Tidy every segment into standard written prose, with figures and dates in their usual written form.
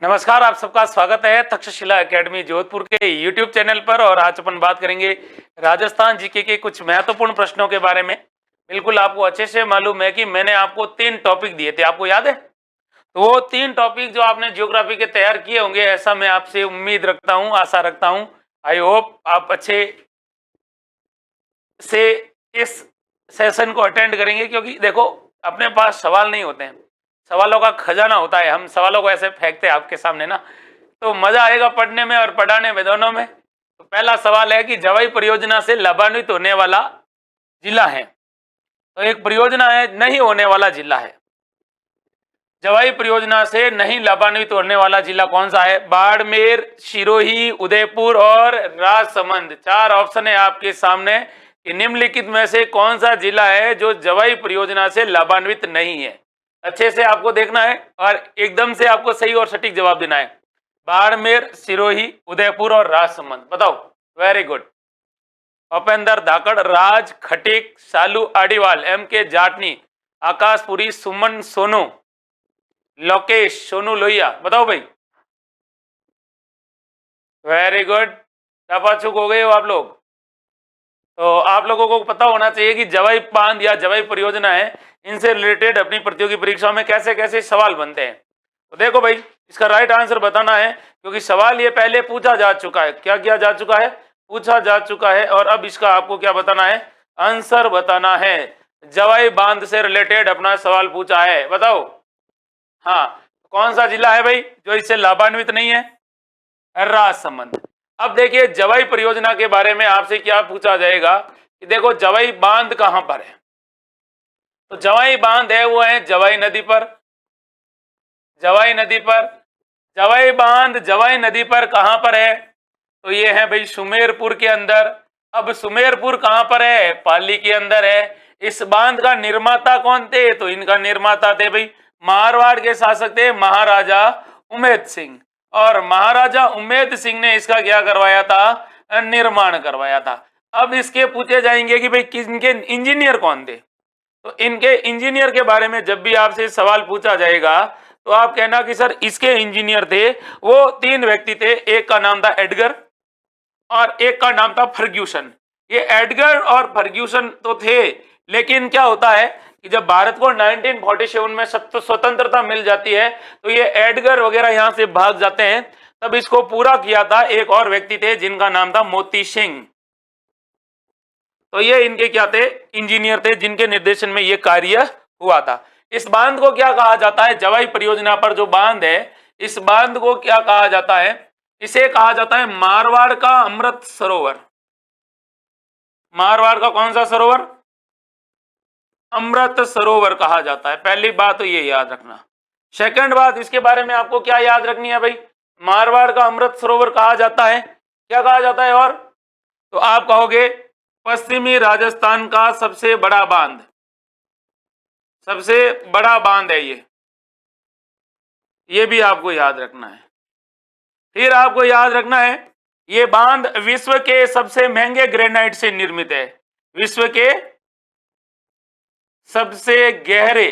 नमस्कार, आप सबका स्वागत है तक्षशिला एकेडमी जोधपुर के YouTube चैनल पर। और आज अपन बात करेंगे राजस्थान जीके के कुछ महत्वपूर्ण प्रश्नों के बारे में। बिल्कुल आपको अच्छे से मालूम है कि मैंने आपको 3 टॉपिक दिए थे, आपको याद है? तो वो 3 टॉपिक जो आपने ज्योग्राफी के तैयार किए होंगे, ऐसा मैं आपसे उम्मीद रखता हूँ, आशा रखता हूँ। आई होप आप अच्छे से इस सेशन को अटेंड करेंगे, क्योंकि देखो अपने पास सवाल नहीं होते हैं, सवालों का खजाना होता है। हम सवालों को ऐसे फेंकते हैं आपके सामने ना, तो मजा आएगा पढ़ने में और पढ़ाने में, दोनों में। तो पहला सवाल है कि जवाई परियोजना से लाभान्वित होने वाला जिला है। तो एक परियोजना है, नहीं होने वाला जिला है। जवाई परियोजना से नहीं लाभान्वित होने वाला जिला कौन सा है? बाड़मेर, सिरोही, उदयपुर और राजसमंद। 4 ऑप्शन है आपके सामने कि निम्नलिखित में से कौन सा जिला है जो जवाई परियोजना से लाभान्वित नहीं है। अच्छे से आपको देखना है और एकदम से आपको सही और सटीक जवाब देना है। बाड़मेर, सिरोही, उदयपुर और राजसमंद। बताओ। Very good. Upendra Dhakad, Raj Khatik, Salu Adiwal, M K Jatni, Akashpuri, सुमन सोनू, लोकेश, सोनू लोहिया। बताओ भाई। Very good. चापाचुक हो गए हो आप लोग। तो आप लोगों को पता होना चाहिए कि जवाई बांध या जवाई परियोजना है, इनसे रिलेटेड अपनी प्रतियोगी परीक्षाओं में कैसे कैसे सवाल बनते हैं। तो देखो भाई, इसका राइट आंसर बताना है, क्योंकि सवाल ये पहले पूछा जा चुका है। क्या किया जा चुका है? पूछा जा चुका है। और अब इसका आपको क्या बताना है? आंसर बताना है। जवाई बांध से रिलेटेड अपना सवाल पूछा है, बताओ। हाँ, कौन सा जिला है भाई जो इससे लाभान्वित नहीं है? राजसमंद। अब देखिए, जवाई परियोजना के बारे में आपसे क्या पूछा जाएगा कि देखो जवाई बांध कहां पर है। तो जवाई बांध है वो है जवाई नदी पर। जवाई नदी पर जवाई बांध जवाई नदी पर कहां पर है? तो ये है भाई सुमेरपुर के अंदर। अब सुमेरपुर कहां पर है? पाली के अंदर है। इस बांध का निर्माता कौन थे? तो इनका निर्माता थे भाई मारवाड़ के शासक थे महाराजा उमेद सिंह। और महाराजा उमेद सिंह ने इसका क्या करवाया था? निर्माण करवाया था। अब इसके पूछे जाएंगे कि भाई किनके इंजीनियर कौन थे। तो इनके इंजीनियर के बारे में जब भी आपसे सवाल पूछा जाएगा तो आप कहना कि सर इसके इंजीनियर थे। वो 3 व्यक्ति थे, एक का नाम था एडगर और एक का नाम था फर्ग्यूसन। ये एडगर और फर्ग्यूसन तो थे, लेकिन क्या होता है कि जब भारत को 1947 में स्वतंत्रता मिल जाती है तो ये एडगर वगैरह यहां से भाग जाते हैं। तब इसको पूरा किया था एक और व्यक्ति थे जिनका नाम था मोती सिंह। तो ये इनके क्या थे? इंजीनियर थे, जिनके निर्देशन में ये कार्य हुआ था। इस बांध को क्या कहा जाता है? जवाई परियोजना पर जो बांध है, इस बांध को क्या कहा जाता है? इसे कहा जाता है मारवाड़ का अमृत सरोवर। मारवाड़ का कौन सा सरोवर? अमृत सरोवर कहा जाता है। पहली बात तो ये याद रखना। सेकंड बात, इसके बारे में आपको क्या याद रखनी है भाई? मारवाड़ का अमृत सरोवर कहा जाता है, क्या कहा जाता है? और तो आप कहोगे पश्चिमी राजस्थान का सबसे बड़ा बांध। सबसे बड़ा बांध है ये भी आपको याद रखना है। फिर आपको याद रखना है, ये बांध विश्व के सबसे महंगे ग्रेनाइट से निर्मित है। विश्व के सबसे गहरे,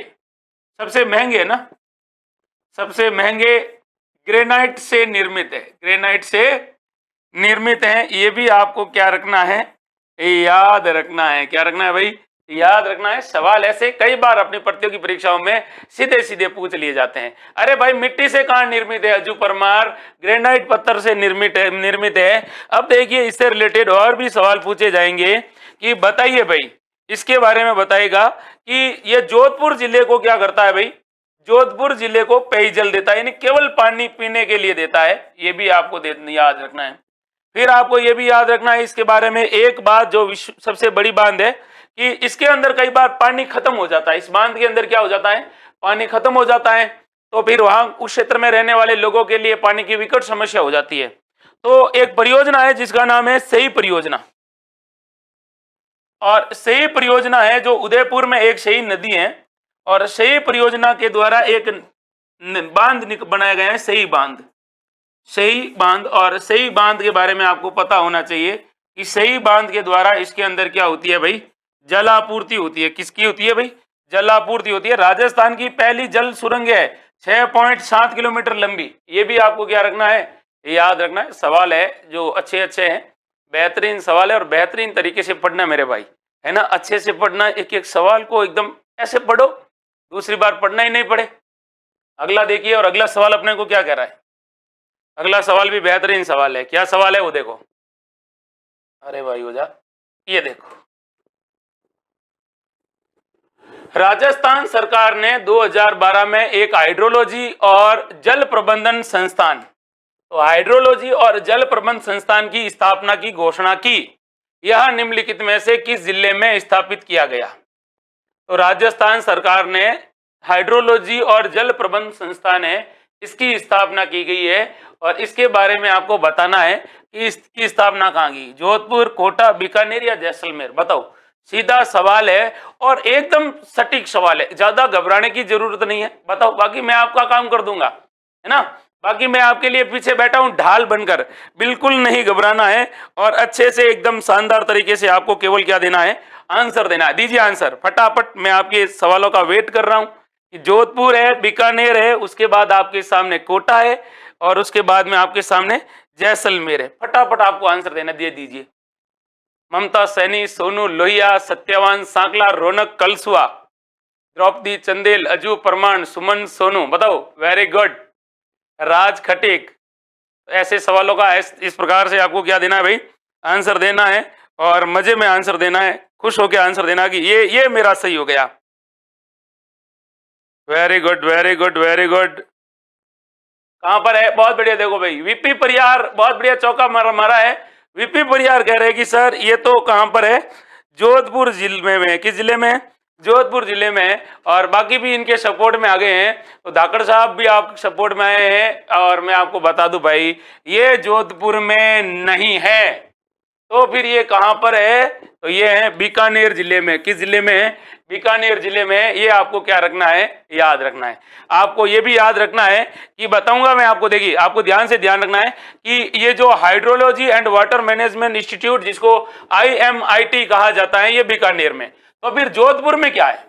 सबसे महंगे ना, सबसे महंगे ग्रेनाइट से निर्मित है। ग्रेनाइट से निर्मित है, ये भी आपको क्या रखना है? याद रखना है। क्या रखना है भाई? याद रखना है। सवाल ऐसे कई बार अपनी प्रतियोगी परीक्षाओं में सीधे सीधे पूछ लिए जाते हैं। अरे भाई, मिट्टी से कहां निर्मित है? अज्जू परमार, ग्रेनाइट पत्थर से निर्मित है। अब देखिए, इससे रिलेटेड और भी सवाल पूछे जाएंगे कि बताइए भाई, इसके बारे में बताएगा कि ये जोधपुर जिले को क्या करता है भाई? जोधपुर जिले को पेयजल देता है, यानी केवल पानी पीने के लिए देता है। ये भी आपको याद रखना है। फिर आपको यह भी याद रखना है इसके बारे में एक बात, जो विश्व सबसे बड़ी बांध है, कि इसके अंदर कई बार पानी खत्म हो जाता है। इस बांध के अंदर क्या हो जाता है? पानी खत्म हो जाता है। तो फिर वहां उस क्षेत्र में रहने वाले लोगों के लिए पानी की विकट समस्या हो जाती है। तो एक परियोजना है जिसका नाम है सही परियोजना। और सही परियोजना है जो उदयपुर में एक सही नदी है, और सही परियोजना के द्वारा एक बांध बनाया गया है, सही बांध। सही बांध, और सही बांध के बारे में आपको पता होना चाहिए कि सही बांध के द्वारा इसके अंदर क्या होती है भाई? जलापूर्ति होती है। किसकी होती है भाई? जलापूर्ति होती है। राजस्थान की पहली जल सुरंग है 6.7 किलोमीटर लंबी। ये भी आपको क्या रखना है, याद रखना है। सवाल है जो अच्छे अच्छे हैं, बेहतरीन सवाल है और बेहतरीन तरीके से पढ़ना मेरे भाई, है ना। अच्छे से पढ़ना, एक एक सवाल को एकदम ऐसे पढ़ो, दूसरी बार पढ़ना ही नहीं पड़े। अगला देखिए, और अगला सवाल अपने को क्या कह रहा है। अगला सवाल भी बेहतरीन सवाल है। क्या सवाल है वो देखो। अरे भाई हो जा, ये देखो, राजस्थान सरकार ने 2012 में एक हाइड्रोलॉजी और जल प्रबंधन संस्थान, तो हाइड्रोलॉजी और जल प्रबंधन संस्थान की स्थापना की घोषणा की। यह निम्नलिखित में से किस जिले में स्थापित किया गया। तो राजस्थान सरकार ने हाइड्रोलॉजी और जल प्रबंधन संस्थान है, इसकी स्थापना की गई है और इसके बारे में आपको बताना है कि इसकी स्थापना कहाँ की। जोधपुर, कोटा, बीकानेर या जैसलमेर, बताओ। सीधा सवाल है और एकदम सटीक सवाल है, ज्यादा घबराने की जरूरत नहीं है। बताओ, बाकी मैं आपका काम कर दूंगा, है ना। बाकी मैं आपके लिए पीछे बैठा हूं ढाल बनकर, बिल्कुल नहीं घबराना है और अच्छे से एकदम शानदार तरीके से आपको केवल क्या देना है, आंसर देना है। दीजिए आंसर फटाफट, मैं आपके सवालों का वेट कर रहा हूं। जोधपुर है, बीकानेर है, उसके बाद आपके सामने कोटा है और उसके बाद में आपके सामने जैसलमेर है। फटाफट आपको आंसर देना, दे दीजिए। ममता सैनी, सोनू लोहिया, सत्यवान सांकला, रौनक कलसुआ, द्रौपदी चंदेल, अजू परमाण, सुमन सोनू, बताओ। वेरी गुड, राज खटीक। ऐसे सवालों का इस प्रकार से आपको क्या देना है भाई, आंसर देना है और मजे में आंसर देना है, खुश होकर आंसर देना कि ये मेरा सही हो गया। Very good very good very good. कहां पर है, बहुत बढ़िया। देखो भाई, वीपी परियार बहुत बढ़िया चौका मारा है। वीपी परियार कह रहे हैं कि सर ये तो कहां पर है, जोधपुर जिले में। किस जिले में, जोधपुर जिले में। और बाकी भी इनके सपोर्ट में आ गए हैं, तो धाकड़ साहब भी आप सपोर्ट में आए हैं। और मैं आपको बता दूं भाई, ये जोधपुर में नहीं है, तो फिर ये कहां पर है, तो ये है बीकानेर जिले में। किस जिले में है, बीकानेर जिले में। ये आपको क्या रखना है, याद रखना है। आपको ये भी याद रखना है कि बताऊंगा मैं आपको, देखिए आपको ध्यान से ध्यान रखना है कि ये जो hydrology and water management institute, जिसको IMIT कहा जाता है, ये बीकानेर में। तो फिर जोधपुर में क्या है,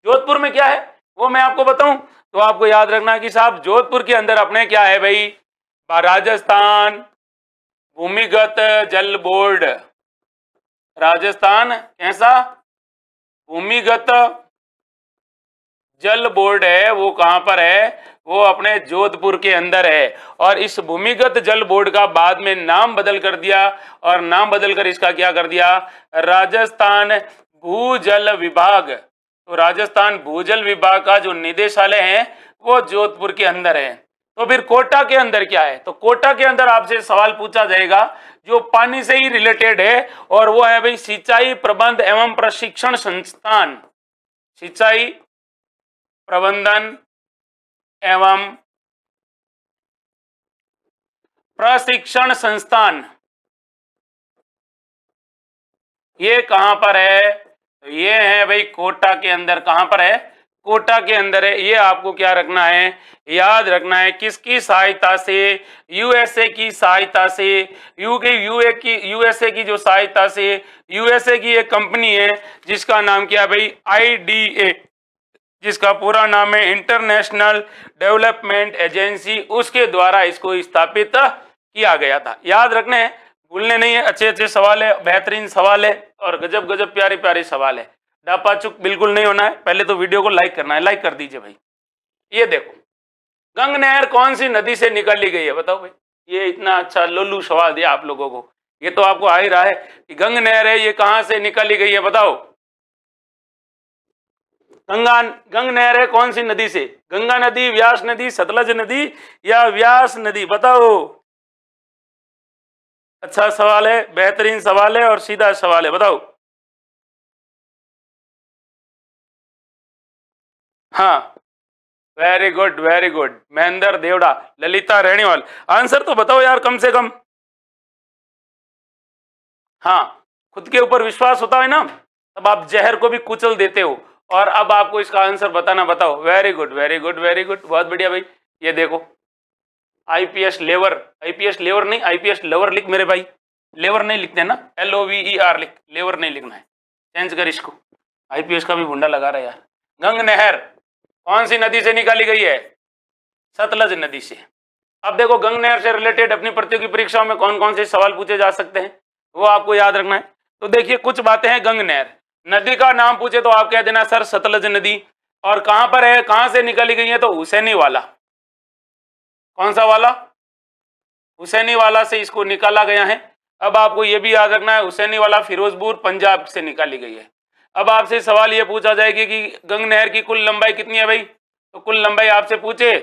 जोधपुर में क्या है वो मैं आपको बताऊं। तो आपको याद रखना है कि साहब जोधपुर के अंदर अपने क्या है भाई, राजस्थान भूमिगत जल बोर्ड। राजस्थान कैसा भूमिगत जल बोर्ड है, वो कहां पर है, वो अपने जोधपुर के अंदर है। और इस भूमिगत जल बोर्ड का बाद में नाम बदल कर दिया, और नाम बदलकर इसका क्या कर दिया, राजस्थान भूजल विभाग। तो राजस्थान भूजल विभाग का जो निदेशालय है वो जोधपुर के अंदर है। तो फिर कोटा के अंदर क्या है, तो कोटा के अंदर आपसे सवाल पूछा जाएगा जो पानी से ही रिलेटेड है, और वो है भाई सिंचाई प्रबंध एवं प्रशिक्षण संस्थान। सिंचाई प्रबंधन एवं प्रशिक्षण संस्थान, ये कहां पर है, तो ये है भाई कोटा के अंदर। कहां पर है, कोटा के अंदर है। ये आपको क्या रखना है, याद रखना है। किसकी सहायता से, यूएसए की सहायता से। यूएसए की जो सहायता से, यूएसए की एक कंपनी है जिसका नाम क्या है भाई, IDA, जिसका पूरा नाम है इंटरनेशनल डेवलपमेंट एजेंसी, उसके द्वारा इसको स्थापित किया गया था। याद रखने हैं, भूलने नहीं है। अच्छे अच्छे सवाल है, बेहतरीन सवाल है और गजब गजब प्यारे प्यारे सवाल है। डापा चुक बिल्कुल नहीं होना है। पहले तो वीडियो को लाइक करना है, लाइक कर दीजिए भाई। ये देखो, गंग नहर कौन सी नदी से निकाली गई है, बताओ भाई। ये इतना अच्छा लोलू सवाल दिया आप लोगों को, ये तो आपको आ ही रहा है कि गंग नहर है, ये कहां से निकाली गई है, बताओ। गंग नहर है कौन सी नदी से, गंगा नदी, व्यास नदी, सतलज नदी या व्यास नदी, बताओ। अच्छा सवाल है, बेहतरीन सवाल है और सीधा सवाल है, बताओ। हाँ, very good very good. Mahendra Deora, Lalita Reniwal, answer तो बताओ यार कम से कम। हाँ, खुद के ऊपर विश्वास होता है ना, तब आप जहर को भी कुचल देते हो। और अब आपको इसका आंसर बताना, बताओ। Very good very good very good, बहुत बढ़िया भाई। ये देखो, IPS लेवर, IPS लेवर नहीं, IPS लवर लिख मेरे भाई। लेवर नहीं लिखते ना, LOVER लिख, लेवर नहीं लिखना है, चेंज कर इसको। IPS का भी भुंडा लगा रहा है यार। गंग नहर, कौन सी नदी से निकाली गई है? सतलज नदी से। अब देखो गंगा नहर से रिलेटेड अपनी प्रतियोगी परीक्षाओं में कौन कौन से सवाल पूछे जा सकते हैं वो आपको याद रखना है। तो देखिए कुछ बातें हैं। गंगा नहर, नदी का नाम पूछे तो आप कह देना सर सतलज नदी। और कहां पर है, कहां से निकाली गई है? तो हुसैनी वाला। कौन सा वाला? हुसैनी वाला से इसको निकाला गया है। अब आपको यह भी याद रखना है हुसैनी वाला फिरोजपुर पंजाब से निकाली गई है। अब आपसे सवाल यह पूछा जाएगी कि गंगा नहर की कुल लंबाई कितनी है भाई? तो कुल लंबाई आपसे पूछे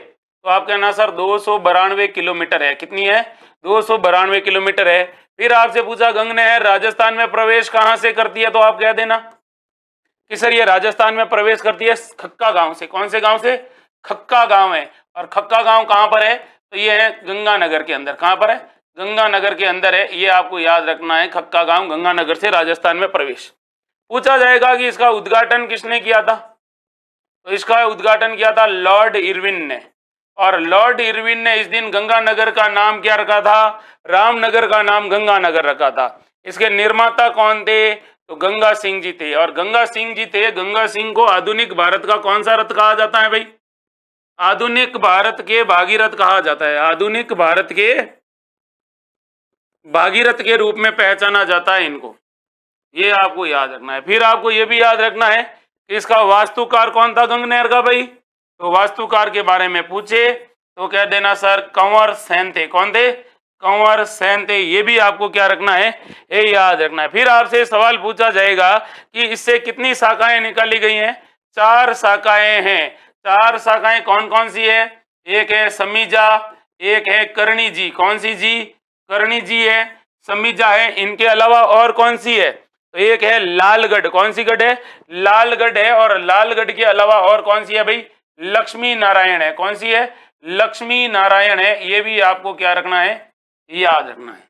तो आप कहना सर 292 किलोमीटर है। कितनी है? 292 किलोमीटर है। फिर आपसे पूछा गंगा नहर राजस्थान में प्रवेश कहां से करती है? तो आप कह देना कि सर ये राजस्थान में प्रवेश करती है खक्का गांव से। कौन से गांव से? खक्का गांव है। और खक्का गांव कहां पर है? तो ये है गंगानगर के अंदर। कहां पर है? गंगानगर के अंदर है। ये आपको याद रखना है, खक्का गांव गंगानगर से राजस्थान में प्रवेश। पूछा जाएगा कि इसका उद्घाटन किसने किया था? तो इसका उद्घाटन किया था लॉर्ड इरविन ने। और लॉर्ड इरविन ने इस दिन गंगानगर का नाम क्या रखा था? रामनगर का नाम गंगानगर रखा था। इसके निर्माता कौन थे? तो गंगा सिंह जी थे। और गंगा सिंह जी थे, गंगा सिंह को आधुनिक भारत का कौन सा रथ कहा जाता है भाई? आधुनिक भारत के भागीरथ कहा जाता है। आधुनिक भारत के भागीरथ के रूप में पहचाना जाता है इनको। ये आपको याद रखना है। फिर आपको ये भी याद रखना है कि इसका वास्तुकार कौन था गंगा नहर का भाई? तो वास्तुकार के बारे में पूछे तो कह देना सर कंवर सेन थे। कौन थे? कंवर सेन थे। ये भी आपको क्या रखना है? ये याद रखना है। फिर आपसे सवाल पूछा जाएगा कि इससे कितनी शाखाएं निकाली गई हैं? 4 शाखाएं हैं। 4 शाखाएं कौन कौन सी है? एक है समीजा, एक है करणी जी। कौन सी जी? करणी जी है, समीजा है। इनके अलावा और कौन सी है? तो एक है लालगढ़। कौन सी गढ़ है? लालगढ़ है। और लालगढ़ के अलावा और कौन सी है भाई? लक्ष्मी नारायण है। कौन सी है? लक्ष्मी नारायण है। ये भी आपको क्या रखना है? याद रखना है।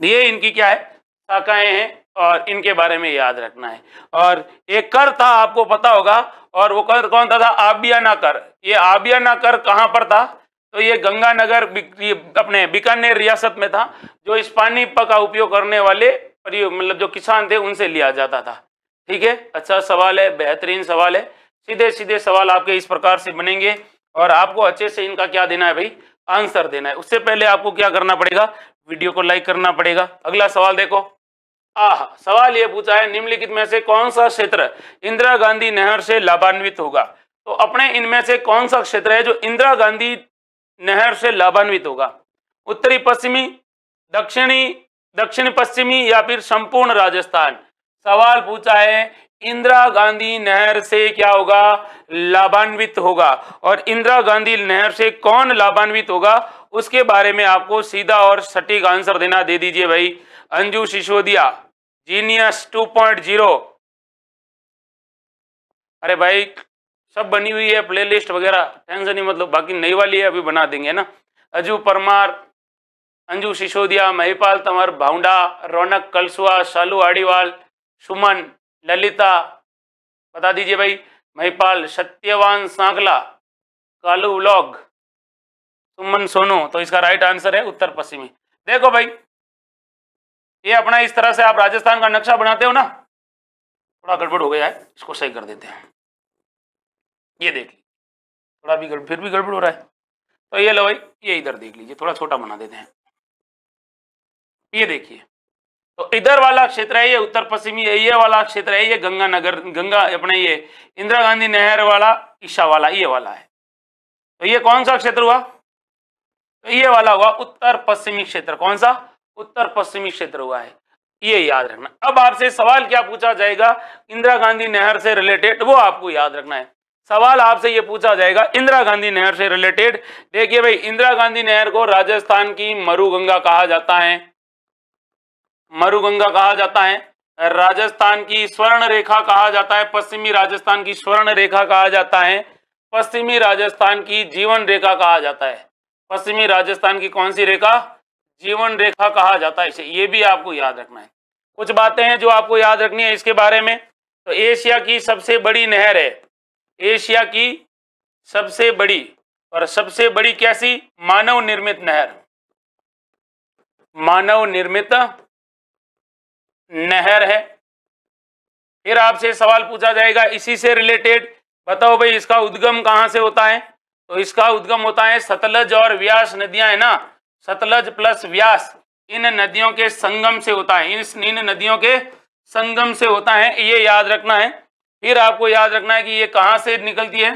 ये इनकी क्या है? शाखाएं हैं और इनके बारे में याद रखना है। और एक कर था, आपको पता होगा, और वो कर कौन था? आबियाना कर। ये आबियाना कर कहां पर था? तो ये गंगानगर अपने बीकानेर रियासत में था, जो इस पानी का उपयोग करने वाले मतलब जो किसान थे उनसे लिया जाता था। ठीक है, अच्छा सवाल है, बेहतरीन सवाल है। सीधे सीधे सवाल आपके इस प्रकार से बनेंगे और आपको अच्छे से इनका क्या देना है भाई? आंसर देना है। उससे पहले आपको क्या करना पड़ेगा? वीडियो को लाइक करना पड़ेगा। अगला सवाल देखो। सवाल ये पूछा है निम्नलिखित में से कौन सा क्षेत्र इंदिरा गांधी नहर से लाभान्वित होगा? तो अपने इनमें से कौन सा क्षेत्र है जो इंदिरा गांधी नहर से लाभान्वित होगा? उत्तरी पश्चिमी, दक्षिणी, दक्षिण पश्चिमी या फिर संपूर्ण राजस्थान? सवाल पूछा है इंदिरा गांधी नहर से क्या होगा? लाभान्वित होगा। और इंदिरा गांधी नहर से कौन लाभान्वित होगा उसके बारे में आपको सीधा और सटीक आंसर देना। दे दीजिए भाई। अंजू सिसोदिया, जीनियस 2.0। अरे भाई सब बनी हुई है प्लेलिस्ट वगैरह, टेंशन नहीं, मतलब बाकी नई वाली है अभी बना देंगे ना। अजू परमार, अंजू सिसोदिया, महिपाल तंवर भावडा, रौनक कलसुआ, शालू आड़ीवाल, सुमन, ललिता, बता दीजिए भाई। महिपाल, सत्यवान सांगला, कालू व्लॉग, सुमन सोनू। तो इसका राइट आंसर है उत्तर पश्चिमी। देखो भाई ये अपना इस तरह से आप राजस्थान का नक्शा बनाते हो ना, थोड़ा गड़बड़ हो गया है, इसको सही कर देते हैं। ये देख लीजिए, थोड़ा भी फिर भी गड़बड़ हो रहा है, तो ये लो भाई, ये इधर देख लीजिए, थोड़ा छोटा बना देते हैं। ये देखिए, तो इधर वाला क्षेत्र है ये उत्तर पश्चिमी, ये वाला क्षेत्र है ये गंगानगर, गंगा अपने ये इंदिरा गांधी नहर वाला ईशा वाला ये वाला है। तो ये कौन सा क्षेत्र हुआ? तो ये वाला हुआ उत्तर पश्चिमी क्षेत्र। कौन सा? उत्तर पश्चिमी क्षेत्र हुआ है, ये याद रखना। अब आपसे सवाल क्या पूछा जाएगा इंदिरा गांधी नहर से रिलेटेड, वो आपको याद रखना है। सवाल आपसे ये पूछा जाएगा इंदिरा गांधी नहर से रिलेटेड। देखिए भाई, इंदिरा गांधी नहर को राजस्थान की मरुगंगा कहा जाता है, मरुगंगा कहा जाता है, राजस्थान की स्वर्ण रेखा कहा जाता है, पश्चिमी राजस्थान की स्वर्ण रेखा कहा जाता है, पश्चिमी राजस्थान की जीवन रेखा कहा जाता है। पश्चिमी राजस्थान की कौन सी रेखा? जीवन रेखा कहा जाता है इसे। ये भी आपको याद रखना है। कुछ बातें हैं जो आपको याद रखनी है इसके बारे में। तो एशिया की सबसे बड़ी नहर है, एशिया की सबसे बड़ी, और सबसे बड़ी कैसी? मानव निर्मित नहर, मानव निर्मित नहर है। फिर आपसे सवाल पूछा जाएगा इसी से रिलेटेड, बताओ भाई इसका उद्गम कहाँ से होता है। तो इसका उद्गम होता है सतलज और व्यास नदियां है ना, सतलज प्लस व्यास, इन नदियों के संगम से होता है, इन नदियों के संगम से होता है, ये याद रखना है। फिर आपको याद रखना है कि ये कहाँ से निकलती है,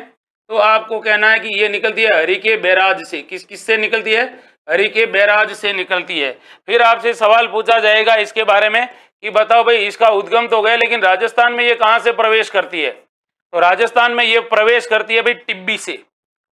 तो आपको कहना है कि ये निकलती है हरिके बैराज से। किससे निकलती है, हरिके बैराज से निकलती है। फिर आपसे सवाल पूछा जाएगा इसके बारे में कि बताओ भाई इसका उद्गम तो गया, लेकिन राजस्थान में ये कहाँ से प्रवेश करती है। तो राजस्थान में ये प्रवेश करती है भाई टिब्बी से।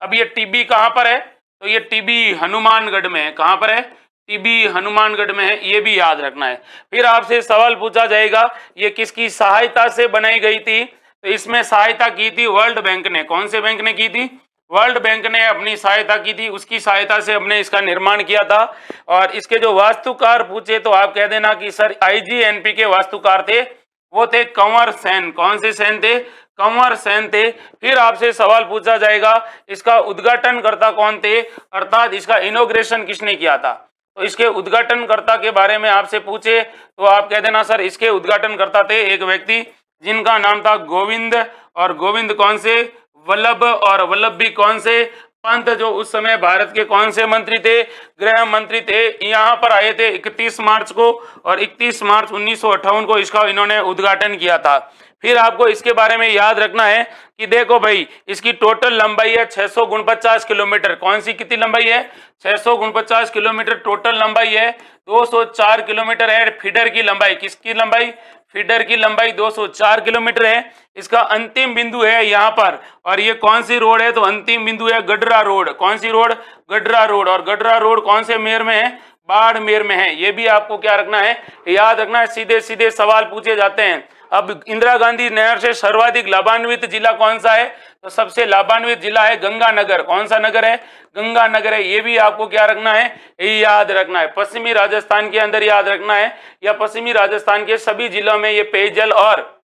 अब ये टिब्बी कहाँ पर है, तो ये टिब्बी हनुमानगढ़ में है। कहाँ पर है, टिब्बी हनुमानगढ़ में है, ये भी याद रखना है। फिर आपसे सवाल पूछा जाएगा ये किसकी सहायता से बनाई गई थी, तो इसमें सहायता की थी वर्ल्ड बैंक ने। कौन से बैंक ने की थी, वर्ल्ड बैंक ने अपनी सहायता की थी, उसकी सहायता से हमने इसका निर्माण किया था। और इसके जो वास्तुकार पूछे तो आप कह देना कि सर IGNP के वास्तुकार थे, वो थे कंवर सेन। कौन से सेन थे, कंवर सेन थे। फिर आपसे सवाल पूछा जाएगा इसका उद्घाटनकर्ता कौन थे, अर्थात इसका इनॉग्रेशन किसने किया था। तो इसके उद्घाटनकर्ता के बारे में आपसे पूछे तो आप कह देना सर इसके उद्घाटनकर्ता थे एक व्यक्ति जिनका नाम था गोविंद, और गोविंद कौन से, वल्लभ, और वल्लभ भी कौन से, पंत, जो उस समय भारत के कौन से मंत्री थे, गृह मंत्री थे। यहाँ पर आए थे 31 मार्च को, और 31 मार्च 1958 को इसका इन्होंने उद्घाटन किया था। फिर आपको इसके बारे में याद रखना है कि देखो भाई इसकी टोटल लंबाई है 649 किलोमीटर। कौन सी कितनी लंबाई है, 649 किलोमीटर टोटल लंबाई है। 204 किलोमीटर है फीडर की लंबाई। किसकी लंबाई, फीडर की लंबाई 204 किलोमीटर है। इसका अंतिम बिंदु है यहाँ पर, और ये कौन सी रोड है, तो अंतिम बिंदु है गडरा रोड। कौन सी रोड, गडरा रोड। और गडरा रोड कौन से मेयर में है, बाड़मेर में है। ये भी आपको क्या रखना है, याद रखना है। सीधे सीधे सवाल पूछे जाते हैं। अब इंदिरा गांधी नहर से सर्वाधिक लाभान्वित जिला कौन सा है, तो सबसे लाभान्वित जिला है गंगानगर। कौन सा नगर है, गंगानगर है। ये भी आपको क्या रखना है, याद रखना है। पश्चिमी राजस्थान के अंदर याद रखना है, या पश्चिमी राजस्थान के सभी जिलों में ये पेयजल और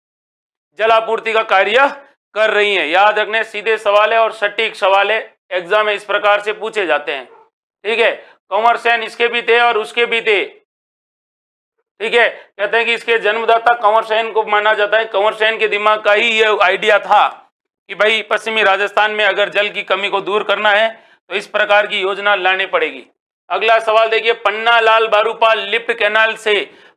जलापूर्ति का कार्य कर रही है। याद रखने, सीधे सवाल है और सटीक सवाल है, एग्जाम में इस प्रकार से पूछे जाते हैं। ठीक है, कंवर सेन इसके भी थे और उसके भी थे। ठीक है, कहते हैं कि इसके जन्मदाता कंवर सेन को माना जाता है। कंवर सेन के दिमाग का ही ये आइडिया था कि भाई पश्चिमी राजस्थान में अगर जल की कमी को दूर करना है तो इस प्रकार की योजना लानी पड़ेगी। अगला सवाल देखिए, पन्ना लाल बारूपाल लिफ्ट कैनाल से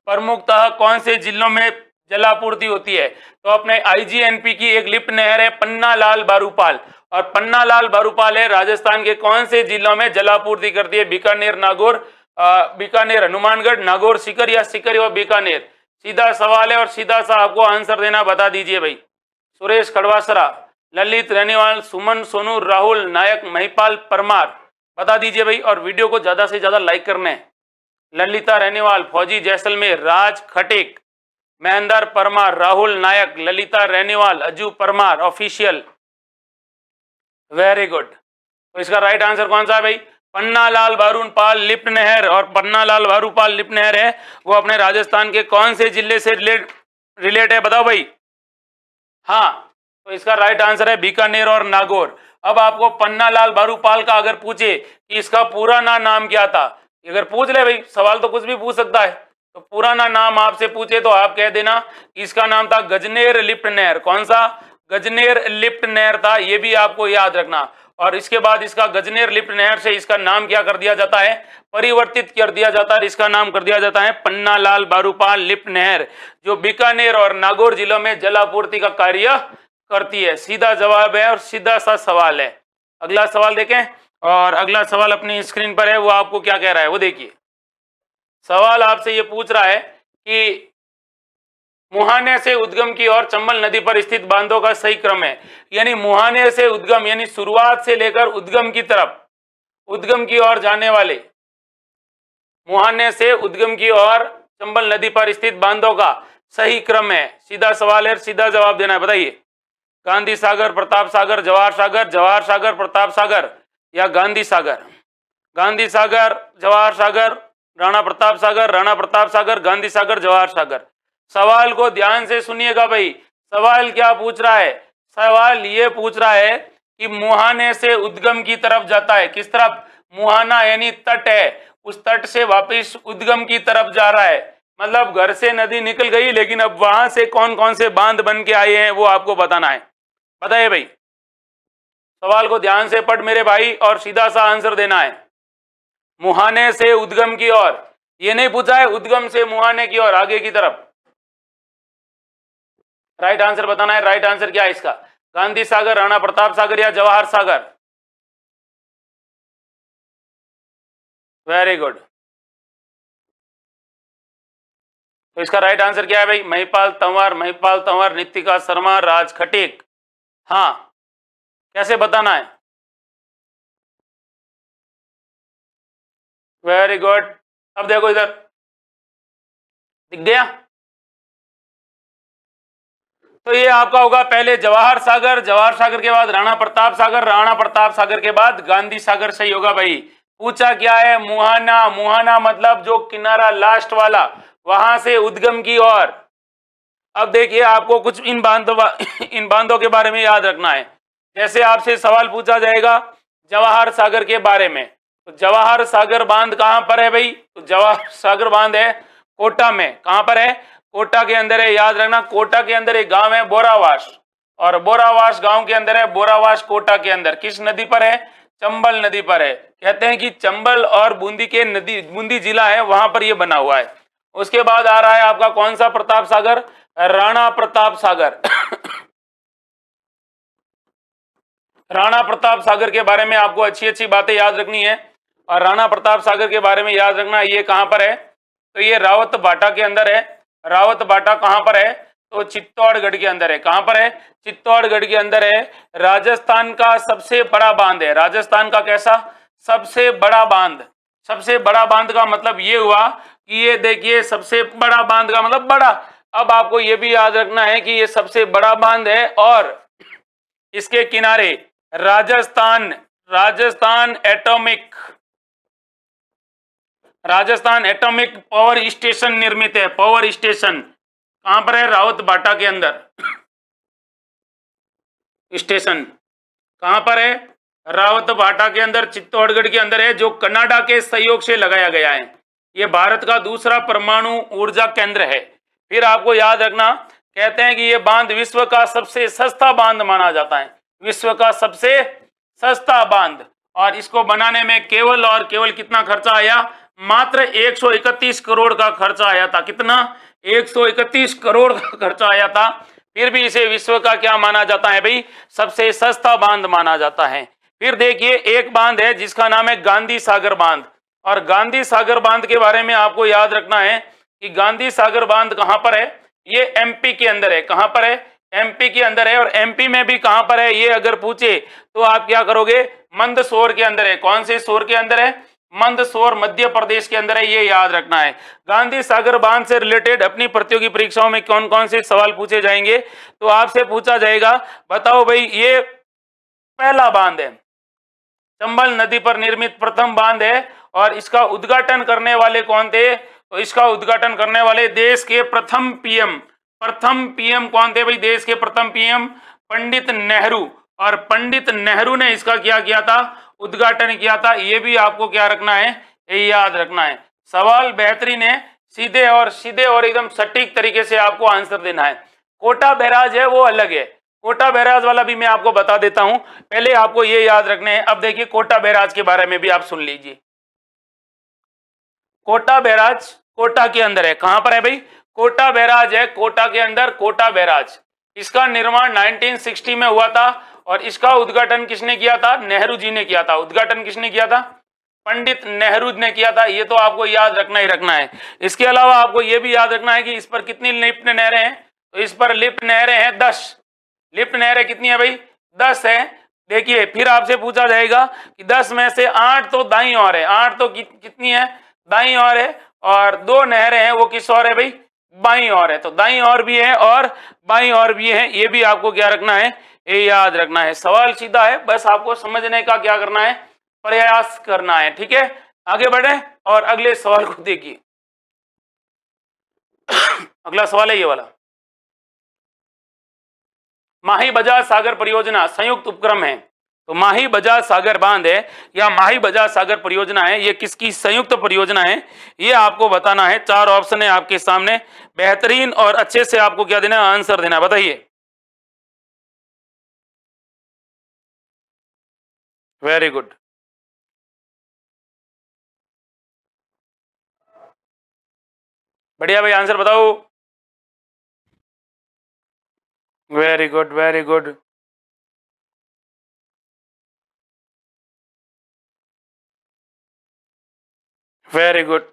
प्रमुखतः कौन से जिलों में जलापूर्ति होती है, तो अपने IGNP की एक लिफ्ट नहर है पन्ना लाल बारूपाल, और पन्ना लाल बारूपाल है राजस्थान के कौन से जिलों में जलापूर्ति करती है, बीकानेर, नागौर, बीकानेर, हनुमानगढ़, नागौर, सीकर, या सीकर और बीकानेर। सीधा सवाल है और सीधा सा आपको आंसर देना, बता दीजिए भाई। सुरेश खड़वासरा, ललित रेनीवाल, सुमन सोनू, राहुल नायक, महिपाल परमार, बता दीजिए भाई। और वीडियो को ज्यादा से ज्यादा लाइक करना है। ललिता रेनीवाल, फौजी जैसलमेर, राज खटेक, महेंद्र परमार, राहुल नायक, ललिता रेनीवाल, अजू परमार ऑफिशियल। Very good. तो इसका राइट आंसर कौन सा है भाई, पन्ना लाल बारूपाल लिफ्ट नहर। और पन्ना लाल बारूपाल लिफ्ट नहर है वो अपने राजस्थान के कौन से जिले से रिलेट है, बताओ भाई। हाँ, तो इसका राइट आंसर है बीकानेर और नागौर। अब आपको पन्ना लाल बारूपाल का अगर पूछे कि इसका पुराना नाम क्या था, अगर पूछ ले भाई, सवाल तो कुछ भी पूछ सकता है, तो पुराना नाम आपसे पूछे तो आप कह देना इसका नाम था गजनेर लिफ्ट नहर। कौन सा, गजनेर लिफ्ट नहर था, ये भी आपको याद रखना। और इसके बाद इसका गजनेर लिफ्ट नहर से इसका नाम क्या कर दिया जाता है, परिवर्तित कर दिया जाता है। इसका नाम कर दिया जाता है पन्ना लाल बारूपाल लिफ्ट नहर, जो बीकानेर और नागौर जिलों में जलापूर्ति का कार्य करती है। सीधा जवाब है और सीधा सा सवाल है। अगला सवाल देखें, और अगला सवाल अपनी स्क्रीन पर है, वो आपको क्या कह रहा है वो देखिए। सवाल आपसे ये पूछ रहा है कि मुहाने से उद्गम की और चंबल नदी पर स्थित बांधों का सही क्रम है। यानी मुहाने से उद्गम, यानी शुरुआत से लेकर उद्गम की तरफ, उद्गम की ओर जाने वाले, मुहाने से उद्गम की ओर चंबल नदी पर स्थित बांधों का सही क्रम है। सीधा सवाल है, सीधा जवाब देना है, बताइए। गांधी सागर, प्रताप सागर, जवाहर सागर, जवाहर सागर, प्रताप सागर, या गांधी सागर। गांधी सागर, जवाहर सागर, राणा प्रताप सागर, राणा प्रताप सागर, गांधी सागर, जवाहर सागर। सवाल को ध्यान से सुनिएगा भाई। सवाल क्या पूछ रहा है, सवाल ये पूछ रहा है कि मुहाने से उद्गम की तरफ जाता है। किस तरफ, मुहाना यानी तट है, उस तट से वापस उद्गम की तरफ जा रहा है। मतलब घर से नदी निकल गई, लेकिन अब वहां से कौन कौन से बांध बन के आए हैं वो आपको बताना है। बताइए भाई, सवाल को ध्यान से पढ़ मेरे भाई और सीधा सा आंसर देना है। मुहाने से उद्गम की ओर, ये नहीं पूछा है उद्गम से मुहाने की ओर, आगे की तरफ। राइट आंसर बताना है। राइट आंसर क्या है इसका? गांधी सागर, राणा प्रताप सागर या जवाहर सागर? Very good. तो इसका राइट आंसर क्या है भाई? महिपाल तंवर, नितिका शर्मा, राज खटीक। हाँ, कैसे बताना है? Very good. अब देखो इधर, दिख गया? तो ये आपका होगा पहले जवाहर सागर, जवाहर सागर के बाद राणा प्रताप सागर, राणा प्रताप सागर के बाद गांधी सागर। सही होगा भाई। पूछा क्या है? मुहाना। मुहाना मतलब जो किनारा लास्ट वाला, वहां से उद्गम की ओर। अब देखिए, आपको कुछ इन बांधों के बारे में याद रखना है। जैसे आपसे सवाल पूछा जाएगा जवाहर सागर के बारे में, तो जवाहर सागर बांध कहां पर है भाई? तो जवाहर सागर बांध है कोटा में। कहां पर है? कोटा के अंदर है। याद रखना, कोटा के अंदर एक गांव है बोरावास, और बोरावास गांव के अंदर है। बोरावास कोटा के अंदर किस नदी पर है? चंबल नदी पर है। कहते हैं कि चंबल और बूंदी के नदी, बूंदी जिला है, वहां पर यह बना हुआ है। उसके बाद आ रहा है आपका कौन सा प्रताप सागर? राणा प्रताप सागर। राणा प्रताप सागर के बारे में आपको अच्छी अच्छी बातें याद रखनी है। और राणा प्रताप सागर के बारे में याद रखना, ये कहां पर है? तो ये रावत बाटा के अंदर है। रावत बाटा कहां पर है? तो चित्तौड़गढ़ के अंदर है। कहां पर है? चित्तौड़गढ़ के अंदर है। राजस्थान का सबसे बड़ा बांध है। राजस्थान का कैसा? सबसे बड़ा बांध। सबसे बड़ा बांध का मतलब ये हुआ कि ये देखिए, सबसे बड़ा बांध का मतलब बड़ा। अब आपको ये भी याद रखना है कि ये सबसे बड़ा बांध है, और इसके किनारे Rajasthan Rajasthan atomic power station निर्मित है। पावर स्टेशन कहां पर है? रावत बाटा के अंदर। स्टेशन कहां पर है? रावत बाटा के अंदर, चित्तौड़गढ़ के अंदर है, जो कनाडा के सहयोग से लगाया गया है। यह भारत का दूसरा परमाणु ऊर्जा केंद्र है। फिर आपको याद रखना, कहते हैं कि यह बांध विश्व का सबसे सस्ता बांध माना जाता है। विश्व का सबसे सस्ता बांध। और इसको बनाने में केवल और केवल कितना खर्चा आया? मात्र 131 करोड़ का खर्चा आया था। कितना? 131 करोड़ का खर्चा आया था। फिर भी इसे विश्व का क्या माना जाता है भाई? सबसे सस्ता बांध माना जाता है। फिर देखिए, एक बांध है जिसका नाम है गांधी सागर बांध। और गांधी सागर बांध के बारे में आपको याद रखना है कि गांधी सागर बांध कहां पर है? ये एमपी के अंदर है। कहां पर है? एमपी के अंदर है। और एमपी में भी कहां पर है, ये अगर पूछे तो आप क्या करोगे? मंदसौर के अंदर है। कौन से शोर के अंदर है? मंदसौर मध्य प्रदेश के अंदर है, ये याद रखना है। गांधी सागर बांध से रिलेटेड अपनी प्रतियोगी परीक्षाओं में कौन कौन से सवाल पूछे जाएंगे? तो आपसे पूछा जाएगा, बताओ भाई, ये पहला बांध है, चंबल नदी पर निर्मित प्रथम बांध है, और इसका उद्घाटन करने वाले कौन थे? तो इसका उद्घाटन करने वाले देश के प्रथम पीएम कौन थे भाई? देश के प्रथम पीएम पंडित नेहरू। और पंडित नेहरू ने इसका क्या किया था? उद्घाटन किया था। ये भी आपको क्या रखना है? ये याद रखना है। सवाल बेहतरीन है, सीधे और एकदम सटीक तरीके से आपको आंसर देना है। कोटा बैराज है वो अलग है, कोटा बैराज वाला भी मैं आपको बता देता हूं, पहले आपको ये याद रखने हैं। अब देखिए, कोटा बैराज के बारे में भी आप सुन लीजिए। कोटा बैराज कोटा के अंदर है। कहां पर है भाई? कोटा बैराज है कोटा के अंदर। कोटा बैराज, इसका निर्माण 1960 में हुआ था, और इसका उद्घाटन किसने किया था? नेहरू जी ने किया था। उद्घाटन किसने किया था? पंडित नेहरू ने किया था। ये तो आपको याद रखना ही रखना है। इसके अलावा आपको यह भी याद रखना है कि इस पर कितनी लिफ्ट नहरें हैं? तो इस पर लिफ्ट नहरें हैं 10। लिफ्ट नहरें कितनी है भाई? 10 है। देखिए, फिर आपसे पूछा जाएगा कि 10 में से 8 तो दाईं ओर है। 8 तो कितनी है? दाईं ओर है। और 2 नहरें हैं, वो किस ओर है भाई? बाईं ओर है। तो दाईं ओर भी है और बाईं ओर भी है। ये भी आपको क्या रखना है? ये याद रखना है। सवाल सीधा है, बस आपको समझने का क्या करना है? प्रयास करना है। ठीक है, आगे बढ़े और अगले सवाल को देखिए। अगला सवाल है ये वाला। माही बजाज सागर परियोजना संयुक्त उपक्रम है, तो माही बजाज सागर बांध है या माही बजाज सागर परियोजना है, ये किसकी संयुक्त परियोजना है, ये आपको बताना है। 4 ऑप्शन है आपके सामने, बेहतरीन और अच्छे से आपको क्या देना है, आंसर देना है। बताइए। Very good. बढ़िया भाई, आंसर बताओ। Very good, very good. Very good.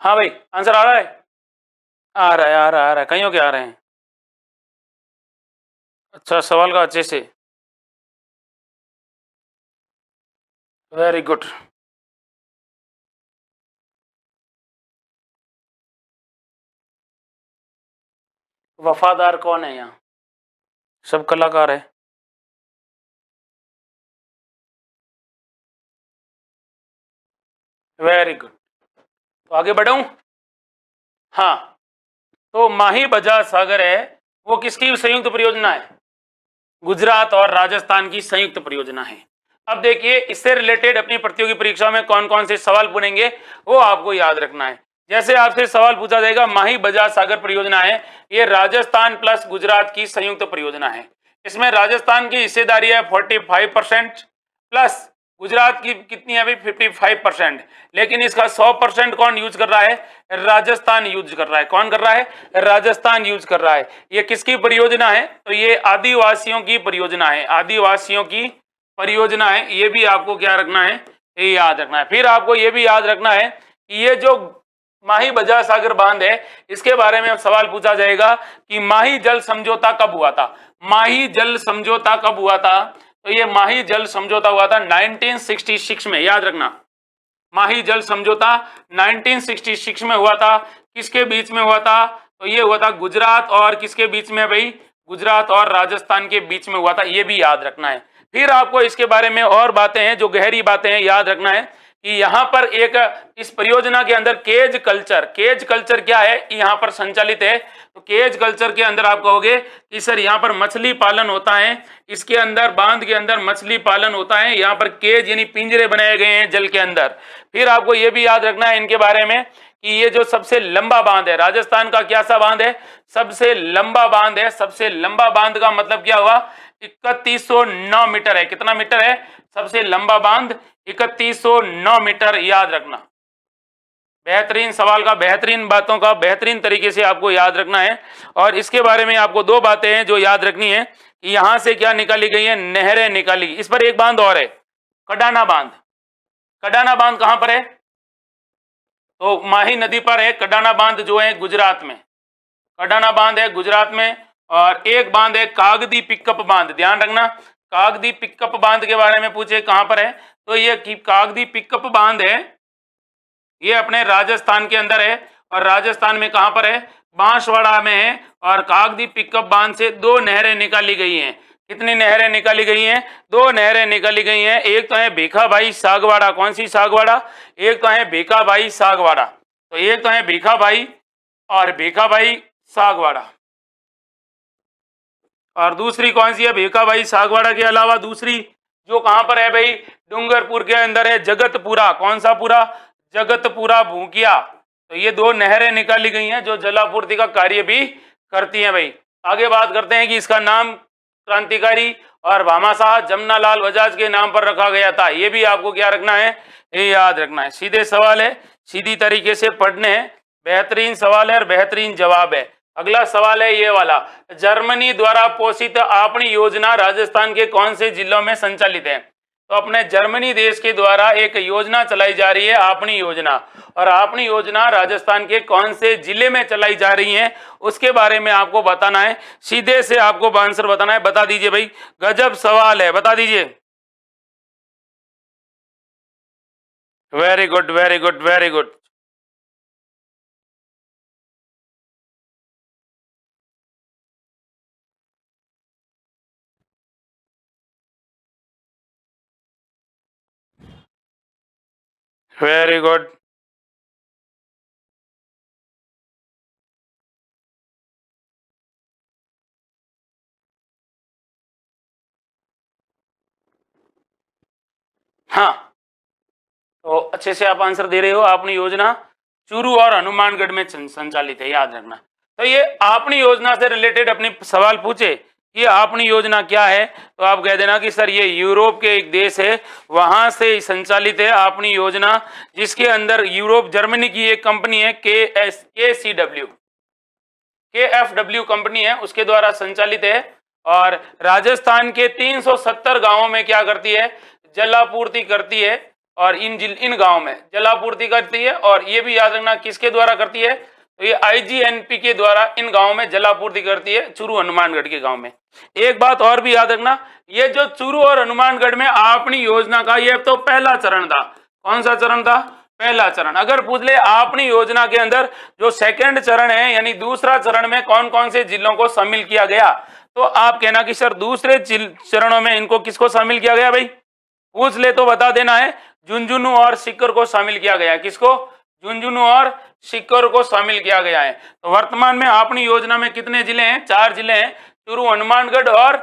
हाँ भाई, आंसर आ रहा है, आ रहा है, आ रहा है, आ रहा है, कईयों के आ रहे हैं। अच्छा, सवाल का अच्छे से। Very good. वफादार कौन है यहाँ? सब कलाकार है। Very good. तो आगे बढ़ूं? हाँ। तो माही बजाज सागर है, वो किसकी संयुक्त परियोजना है? गुजरात और राजस्थान की संयुक्त परियोजना है। अब देखिए, इससे रिलेटेड अपनी प्रतियोगी परीक्षा में कौन कौन से सवाल पूछेंगे वो आपको याद रखना है। जैसे आपसे सवाल पूछा जाएगा, माही बजाज सागर परियोजना है, ये राजस्थान प्लस गुजरात की संयुक्त परियोजना है। इसमें राजस्थान की हिस्सेदारी है 45% प्लस गुजरात की कितनी है भाई, 55%। लेकिन इसका 100% कौन यूज कर रहा है? राजस्थान यूज कर रहा है। कौन कर रहा है? राजस्थान यूज कर रहा है। ये किसकी परियोजना है? तो ये आदिवासियों की परियोजना है, आदिवासियों की परियोजना है। ये भी आपको क्या रखना है, ये याद रखना है। फिर आपको ये भी याद रखना है कि ये जो माही बजाज सागर बांध है, इसके बारे में अब सवाल पूछा जाएगा कि माही जल समझौता कब हुआ था। माही जल समझौता कब हुआ था? तो ये माही जल समझौता हुआ था 1966 में, याद रखना। माही जल समझौता 1966 में हुआ था। किसके बीच में हुआ था? तो ये हुआ था गुजरात और किसके बीच में भाई? गुजरात और राजस्थान के बीच में हुआ था। ये भी याद रखना है। फिर आपको इसके बारे में और बातें हैं, जो गहरी बातें हैं, याद रखना है कि यहाँ पर एक इस परियोजना के अंदर केज कल्चर, केज कल्चर क्या है, यहाँ पर संचालित है। तो केज कल्चर के अंदर आप कहोगे कि सर यहाँ पर मछली पालन होता है, इसके अंदर बांध के अंदर मछली पालन होता है। यहाँ पर केज यानी पिंजरे बनाए गए हैं जल के अंदर। फिर आपको यह भी याद रखना है इनके बारे में कि ये जो सबसे लंबा बांध है, राजस्थान का क्या सा बांध है? सबसे लंबा बांध है। सबसे लंबा बांध का मतलब क्या हुआ? 3109 मीटर है। कितना मीटर है? सबसे लंबा बांध 3109 मीटर, याद रखना। बेहतरीन सवाल का, बेहतरीन बातों का बेहतरीन तरीके से आपको याद रखना है। और इसके बारे में आपको 2 बातें हैं जो याद रखनी है कि यहां से क्या निकाली गई है, नहरें निकाली। इस पर एक बांध और है, कडाना बांध। कडाना बांध कहां पर है? तो माही नदी पर है कडाना बांध, जो है गुजरात में। कडाना बांध है गुजरात में। और एक बांध है कागदी पिकअप बांध, ध्यान रखना। कागदी पिकअप बांध के बारे में पूछे कहां पर है, तो ये कागदी पिकअप बांध है, ये अपने राजस्थान के अंदर है। और राजस्थान में कहां पर है? बांसवाड़ा में है। और कागदी पिकअप बांध से 2 नहरें निकाली गई हैं। कितनी नहरें निकाली गई हैं? 2 नहरें निकाली गई हैं। एक तो है भीखाभाई सागवाड़ा। कौन सी सागवाड़ा? एक तो है भीखाभाई सागवाड़ा। तो एक तो है भीखाभाई और भीखाभाई सागवाड़ा, और दूसरी कौन सी है? भीखाभाई सागवाड़ा के अलावा दूसरी जो कहां पर है भाई? डूंगरपुर के अंदर है, जगतपुरा। कौन सा पूरा? जगतपुरा भूकिया। तो ये 2 नहरें निकाली गई हैं जो जलापूर्ति का कार्य भी करती हैं भाई। आगे बात करते हैं कि इसका नाम क्रांतिकारी और भामाशाह जमनालाल बजाज के नाम पर रखा गया था। ये भी आपको क्या रखना है, ये याद रखना है। सीधे सवाल है, सीधी तरीके से पढ़ने हैं। बेहतरीन सवाल है और बेहतरीन जवाब है। अगला सवाल है ये वाला, जर्मनी द्वारा पोषित आपनी योजना राजस्थान के कौन से जिलों में संचालित है? तो अपने जर्मनी देश के द्वारा एक योजना चलाई जा रही है, आपनी योजना। और आपनी योजना राजस्थान के कौन से जिले में चलाई जा रही है, उसके बारे में आपको बताना है। सीधे से आपको आंसर बताना है। बता दीजिए भाई, गजब सवाल है, बता दीजिए। Very good, very good, very good. Very good. हाँ, तो अच्छे से आप आंसर दे रहे हो। आपनी योजना चूरू और हनुमानगढ़ में संचालित है, याद रखना। तो ये आपनी योजना से रिलेटेड अपनी सवाल पूछे कि आपनी योजना क्या है, तो आप कह देना कि सर ये यूरोप के एक देश है, वहां से संचालित है आपनी योजना, जिसके अंदर यूरोप जर्मनी की एक कंपनी है KFW कंपनी है, उसके द्वारा संचालित है। और राजस्थान के 370 गांवों में क्या करती है, जलापूर्ति करती है। और इन गांवों में जलापूर्ति करती है। और ये भी याद रखना किसके द्वारा करती है, तो ये IGNP के द्वारा इन गांवों में जलापूर्ति करती है, चूरू हनुमानगढ़ के गांव में। एक बात और भी याद रखना, ये जो चूरू और हनुमानगढ़ में आपनी योजना का ये तो पहला चरण था। कौन सा चरण था, पहला चरण। अगर पूछ ले आपनी योजना के अंदर जो सेकंड चरण है, यानी दूसरा चरण में कौन कौन से जिलों को शामिल किया गया, तो आप कहना कि सर दूसरे चरणों में इनको किसको शामिल किया गया, भाई पूछ ले तो बता देना है, झुंझुनू और सीकर को शामिल किया गया है। किसको, झुंझुनू और सीकर को शामिल किया गया है। तो वर्तमान में आपनी योजना में कितने जिले हैं, 4 जिले हैं, चूरू हनुमानगढ़ और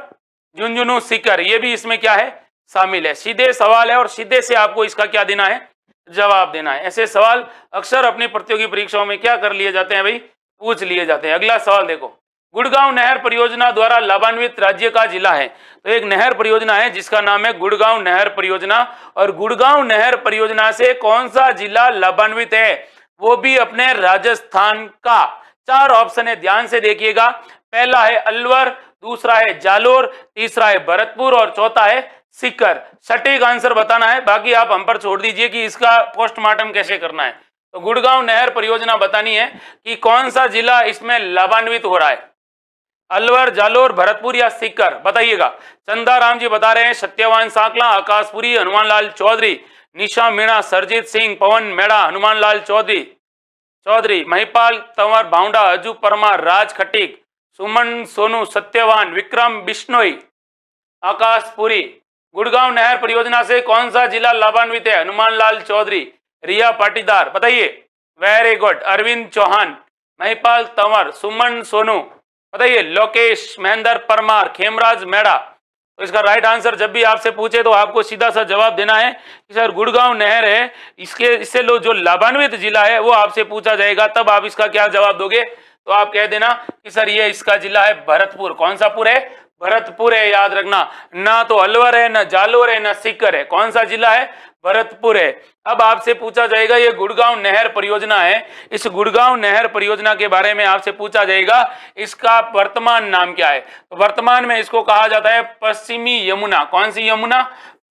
झुंझुनू सीकर, ये भी इसमें क्या है, शामिल है। सीधे सवाल है और सीधे से आपको इसका क्या देना है, जवाब देना है। ऐसे सवाल अक्सर अपनी प्रतियोगी परीक्षाओं में क्या कर लिए जाते हैं, भाई पूछ लिए जाते हैं। अगला सवाल देखो, गुड़गांव नहर परियोजना द्वारा लाभान्वित राज्य का जिला है। तो एक नहर परियोजना है जिसका नाम है गुड़गांव नहर परियोजना, और गुड़गांव नहर परियोजना से कौन सा जिला लाभान्वित है, वो भी अपने राजस्थान का। 4 ऑप्शन है, ध्यान से देखिएगा। पहला है अलवर, दूसरा है जालोर, तीसरा है भरतपुर और चौथा है सीकर। सटीक आंसर बताना है, बाकी आप हम पर छोड़ दीजिए कि इसका पोस्टमार्टम कैसे करना है। तो गुड़गांव नहर परियोजना बतानी है कि कौन सा जिला इसमें लाभान्वित हो रहा है, अलवर, जालोर, भरतपुर या सीकर, बताइएगा। चंदा राम जी बता रहे हैं सत्यवान सांकला, आकाशपुरी, हनुमानलाल चौधरी, निशा मीणा, सरजीत सिंह, पवन मेड़ा, हनुमानलाल चौधरी, महिपाल तंवर, भावडा, अजू परमार, राज खटीक, सुमन सोनू, सत्यवान, विक्रम बिश्नोई, आकाशपुरी। गुड़गांव नहर परियोजना से कौन सा जिला लाभान्वित है, हनुमानलाल चौधरी, रिया पाटीदार, बताइए। वेरी गुड, अरविंद चौहान, महिपाल तंवर, सुमन सोनू, बताइए। लोकेश, महेंद्र परमार, खेमराज मेड़ा। तो इसका राइट आंसर जब भी आपसे पूछे तो आपको सीधा सा जवाब देना है कि सर गुड़गांव नहर है, इससे जो लाभान्वित जिला है वो आपसे पूछा जाएगा, तब आप इसका क्या जवाब दोगे, तो आप कह देना कि सर ये इसका जिला है भरतपुर। कौन सा पुर है, भरतपुर है, याद रखना। ना तो अलवर है, ना जालोर है, ना सीकर है, कौन सा जिला है, भरतपुर है। अब आपसे पूछा जाएगा ये गुड़गांव नहर परियोजना है, इस गुड़गांव नहर परियोजना के बारे में आपसे पूछा जाएगा इसका वर्तमान नाम क्या है। तो वर्तमान में इसको कहा जाता है पश्चिमी यमुना। कौन सी यमुना,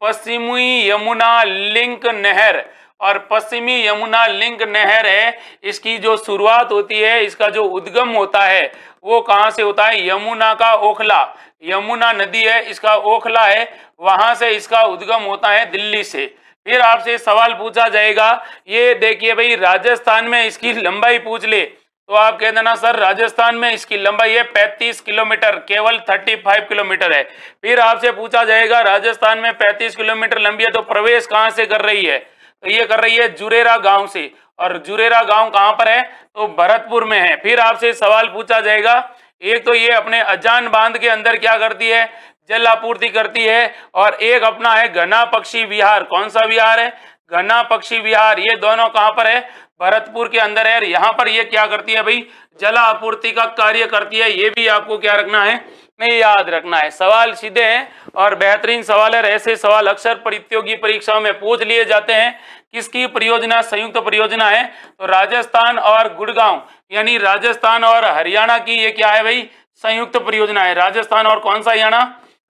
पश्चिमी यमुना लिंक नहर। और पश्चिमी यमुना लिंक नहर है, इसकी जो शुरुआत होती है, इसका जो उद्गम होता है वो कहां से होता है, यमुना का ओखला, यमुना नदी है, इसका ओखला है, वहां से इसका उद्गम होता है दिल्ली से। फिर आपसे सवाल पूछा जाएगा, ये देखिए भाई राजस्थान में इसकी लंबाई पूछ ले तो आप कह देना सर राजस्थान में इसकी लंबाई है 35 किलोमीटर, केवल 35 किलोमीटर है। फिर आपसे पूछा जाएगा राजस्थान में 35 किलोमीटर लंबी है तो प्रवेश कहां से कर रही है, तो ये कर रही है जुरेरा गांव से। और जुरेरा गांव कहां पर है, तो भरतपुर में है। फिर आपसे सवाल पूछा जाएगा, एक तो ये अपने अजान बांध के अंदर क्या करती है, जल आपूर्ति करती है, और एक अपना है घना पक्षी विहार। कौन सा विहार है, घना पक्षी विहार। ये दोनों कहां पर है, भरतपुर के अंदर है। यहाँ पर ये क्या करती है भाई, जल आपूर्ति का कार्य करती है। ये भी आपको क्या रखना है, नहीं याद रखना है। सवाल सीधे हैं और बेहतरीन सवाल है। ऐसे सवाल अक्सर प्रतियोगी परीक्षाओं में पूछ लिए जाते हैं। किसकी परियोजना संयुक्त परियोजना है, तो राजस्थान और गुड़गांव यानी राजस्थान और हरियाणा की ये क्या है भाई, संयुक्त परियोजना है। राजस्थान और कौन सा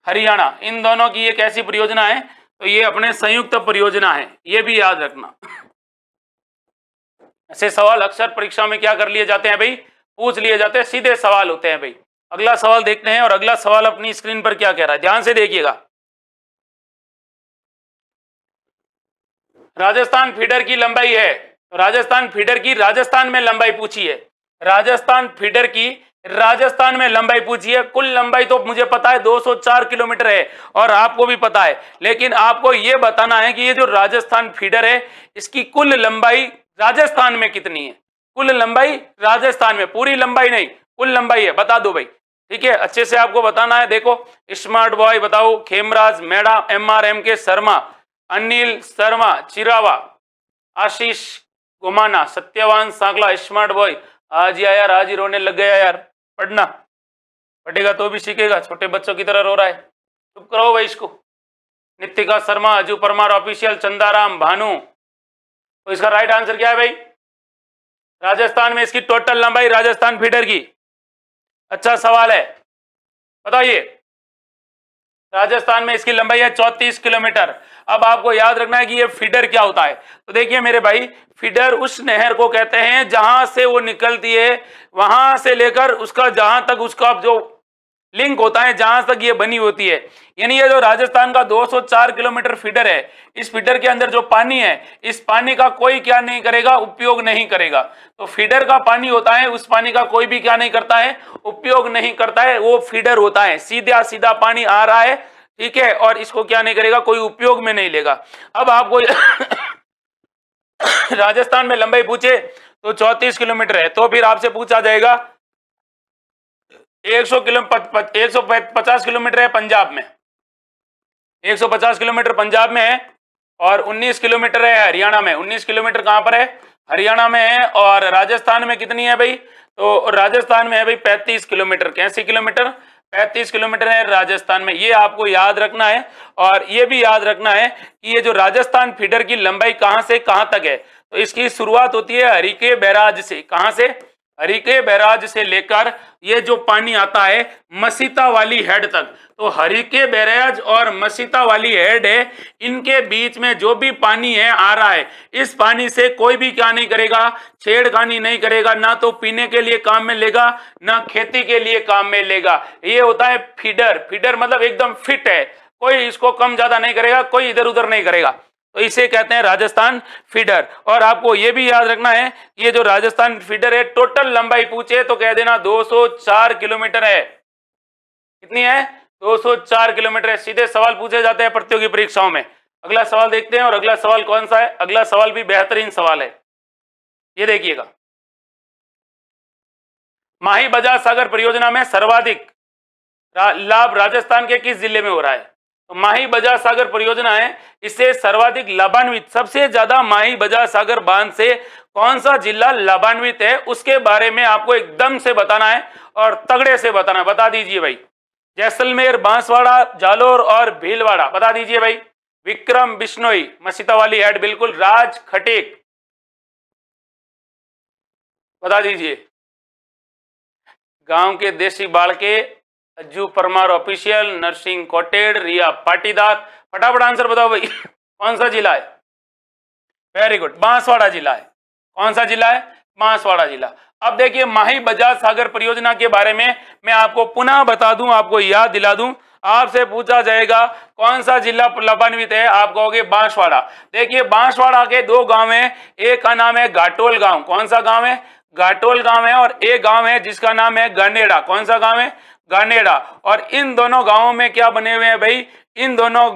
हरियाणा, इन दोनों की ये कैसी परियोजना है, तो ये अपने संयुक्त परियोजना है, ये भी याद रखना। ऐसे सवाल अक्सर परीक्षा में क्या कर लिए जाते हैं भाई, पूछ लिए जाते हैं, सीधे सवाल होते हैं भाई। अगला सवाल देखते हैं, और अगला सवाल अपनी स्क्रीन पर क्या कह रहा है, ध्यान से देखिएगा। राजस्थान फीडर की लंबाई है, राजस्थान फीडर की राजस्थान में लंबाई पूछी है, राजस्थान फीडर की राजस्थान में लंबाई पूछी है। कुल लंबाई तो मुझे पता है 204 किलोमीटर है और आपको भी पता है, लेकिन आपको यह बताना है कि ये जो राजस्थान फीडर है इसकी कुल लंबाई राजस्थान में कितनी है। कुल लंबाई राजस्थान में, पूरी लंबाई नहीं, कुल लंबाई है, बता दो भाई, ठीक है, अच्छे से आपको बताना है। देखो स्मार्ट बॉय बताओ, खेमराज मेड़ा, MRM के शर्मा, अनिल शर्मा चिरावा, आशीष गोमाना, सत्यवान सांकला, स्मार्ट बॉय। आज ही यार, आज ही रोने लग गया यार। पढ़ना पढ़ेगा तो भी सीखेगा, छोटे बच्चों की तरह रो रहा है, चुप करो भाई इसको। नितिका शर्मा, अजू परमार ऑफिशियल, चंदाराम, भानु। तो इसका राइट आंसर क्या है भाई? राजस्थान में इसकी टोटल लंबाई राजस्थान फीडर की। अच्छा सवाल है, बताइए। राजस्थान में इसकी लंबाई है 34 किलोमीटर। अब आपको याद रखना है कि ये फीडर क्या होता है। तो देखिए मेरे भाई, फीडर उस नहर को कहते हैं जहां से वो निकलती है, वहां से लेकर उसका जहां तक उसका जो लिंक होता है, जहां तक ये बनी होती है। यानी ये जो राजस्थान का 204 किलोमीटर फीडर है, इस फीडर के अंदर जो पानी है, इस पानी का कोई क्या नहीं करेगा, उपयोग नहीं करेगा। तो फीडर का पानी होता है, उस पानी का कोई भी क्या नहीं करता है, उपयोग नहीं करता है, वो फीडर होता है। सीधा सीधा पानी आ रहा है, ठीक है, और इसको क्या नहीं करेगा, कोई उपयोग में नहीं लेगा। अब आपको राजस्थान में लंबाई पूछे तो 34 किलोमीटर है, तो फिर आपसे पूछा जाएगा 150 किलोमीटर है पंजाब में, 150 किलोमीटर पंजाब में है, और 19 किलोमीटर है हरियाणा में। 19 किलोमीटर कहां पर है? हरियाणा में है। और राजस्थान में कितनी है भाई? तो राजस्थान में है भाई 35 किलोमीटर। कैसे किलोमीटर? 35 किलोमीटर है राजस्थान में। ये आपको याद रखना है। और ये भी याद रखना है कि ये जो राजस्थान फीडर की लंबाई कहां से कहां तक है, तो इसकी शुरुआत होती है हरिके बैराज से। कहां से? हरिके बैराज से लेकर ये जो पानी आता है मसीता वाली हेड तक। तो हरिके बैराज और मसीता वाली हेड है, इनके बीच में जो भी पानी है आ रहा है, इस पानी से कोई भी क्या नहीं करेगा, छेड़खानी नहीं करेगा। ना तो पीने के लिए काम में लेगा, ना खेती के लिए काम में लेगा। ये होता है फीडर। फीडर मतलब एकदम फिट है, कोई इसको कम ज्यादा नहीं करेगा, कोई इधर उधर नहीं करेगा। तो इसे कहते हैं राजस्थान फीडर। और आपको यह भी याद रखना है, ये जो राजस्थान फीडर है, टोटल लंबाई पूछे तो कह देना 204 किलोमीटर है। कितनी है? 204 किलोमीटर है। सीधे सवाल पूछे जाते हैं प्रतियोगी परीक्षाओं में। अगला सवाल देखते हैं, और अगला सवाल कौन सा है? अगला सवाल भी बेहतरीन सवाल है, ये देखिएगा। माही बजाज सागर परियोजना में सर्वाधिक लाभ राजस्थान के किस जिले में हो रहा है? तो माही बजाज सागर परियोजना है, इससे सर्वाधिक लाभान्वित, सबसे ज्यादा माही बजाज सागर बांध से कौन सा जिला लाभान्वित है, उसके बारे में आपको एकदम से बताना है, और तगड़े से बताना है। बता दीजिए भाई। जैसलमेर, बांसवाड़ा, जालोर और भीलवाड़ा। बता दीजिए भाई। विक्रम बिश्नोई, मसीता वाली हेड बिल्कुल। राज खटेक, बता दीजिए। गांव के देसी बालके, अज्जू परमार ऑफिशियल, नरसिंह कोटेड, रिया पाटीदार। फटाफट आंसर बताओ भाई। कौन सा जिला है? वेरी गुड, बांसवाड़ा जिला है। कौन सा जिला है? बांसवाड़ा जिला। अब देखिए, माही बजाज सागर परियोजना के बारे में मैं आपको पुनः बता दूं, आपको याद दिला दूं। आपसे पूछा जाएगा कौन सा जिला लाभान्वित है, आप कहोगे बांसवाड़ा। देखिए, बांसवाड़ा के दो गांव हैं, एक का नाम है घाटोल गांव। कौन सा गांव है? घाटोल गांव है। और एक गांव है जिसका नाम है गानेड़ा। कौन सा गांव है? गानेड़ा। और इन दोनों गांवों में क्या बने हुए हैं भाई? इन दोनों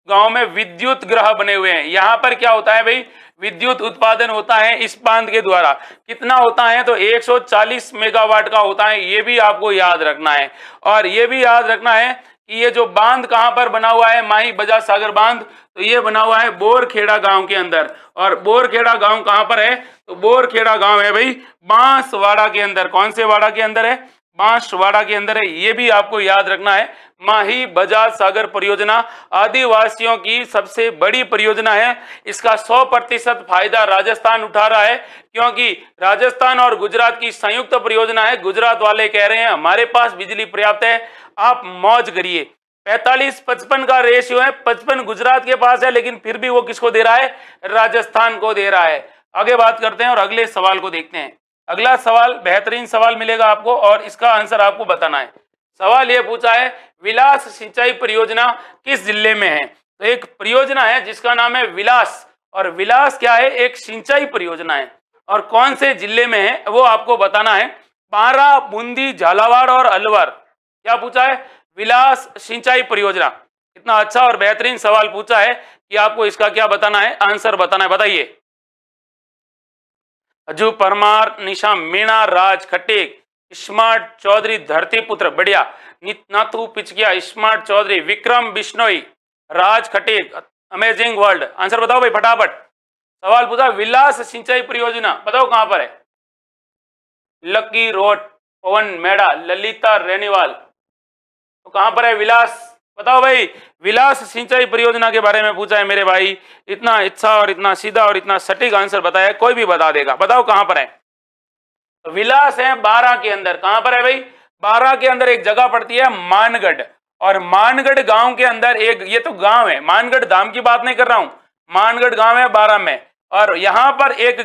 गांव में विद्युत ग्रह बने हुए हैं। यहां पर क्या होता है भाई? विद्युत उत्पादन होता है इस बांध के द्वारा। कितना होता है? तो 140 मेगावाट का होता है। ये भी आपको याद रखना है। और ये भी याद रखना है कि ये जो बांध कहां पर बना हुआ है, माही बजाज सागर बांध, तो ये बना हुआ है बोरखेड़ा गांव के अंदर। और बोरखेड़ा गांव कहां पर है? तो बोरखेड़ा गांव है भाई बांसवाड़ा के अंदर। कौन से वाड़ा के अंदर है? बांसवाड़ा के अंदर है। ये भी आपको याद रखना है। माही बजाज सागर परियोजना आदिवासियों की सबसे बड़ी परियोजना है। इसका 100% फायदा राजस्थान उठा रहा है, क्योंकि राजस्थान और गुजरात की संयुक्त परियोजना है। गुजरात वाले कह रहे हैं हमारे पास बिजली पर्याप्त है, आप मौज करिए। 45-55 का रेशियो है, 55 गुजरात के पास है, लेकिन फिर भी वो किसको दे रहा है? राजस्थान को दे रहा है। आगे बात करते हैं और अगले सवाल को देखते हैं। अगला सवाल बेहतरीन सवाल मिलेगा आपको, और इसका आंसर आपको बताना है। सवाल यह पूछा है, विलास सिंचाई परियोजना किस जिले में है? तो एक परियोजना है जिसका नाम है विलास, और विलास क्या है? एक सिंचाई परियोजना है, और कौन से जिले में है वो आपको बताना है। बारां, बूंदी, झालावाड़ और अलवर। क्या पूछा है? विलास सिंचाई परियोजना। कितना अच्छा और बेहतरीन सवाल पूछा है कि आपको इसका क्या बताना है, आंसर बताना है। बताइए। अजू परमार, निशा मीणा, राज खटेक, स्मार्ट चौधरी, धरतीपुत्र, बढ़िया, नाथू पिचकिया, स्मार्ट चौधरी, विक्रम बिश्नोई, राज खटेक, अमेजिंग वर्ल्ड। आंसर बताओ भाई फटाफट। सवाल पूछा विलास सिंचाई परियोजना, बताओ कहां पर है। लकी रोड, पवन मेड़ा, ललिता रेनीवाल, तो कहां पर है विलास, बताओ भाई। विलास सिंचाई परियोजना के बारे में पूछा है मेरे भाई, इतना अच्छा और इतना सीधा और इतना सटीक आंसर बताया, कोई भी बता देगा। बताओ कहां पर है। तो विलास है बारां के अंदर। कहां पर है भाई, बारां के अंदर एक जगह पड़ती है मानगढ़, और मानगढ़ गांव के अंदर एक, ये तो गांव है, मानगढ़ धाम की बात नहीं कर रहा हूं, मानगढ़ गांव है बारां में, और यहां पर एक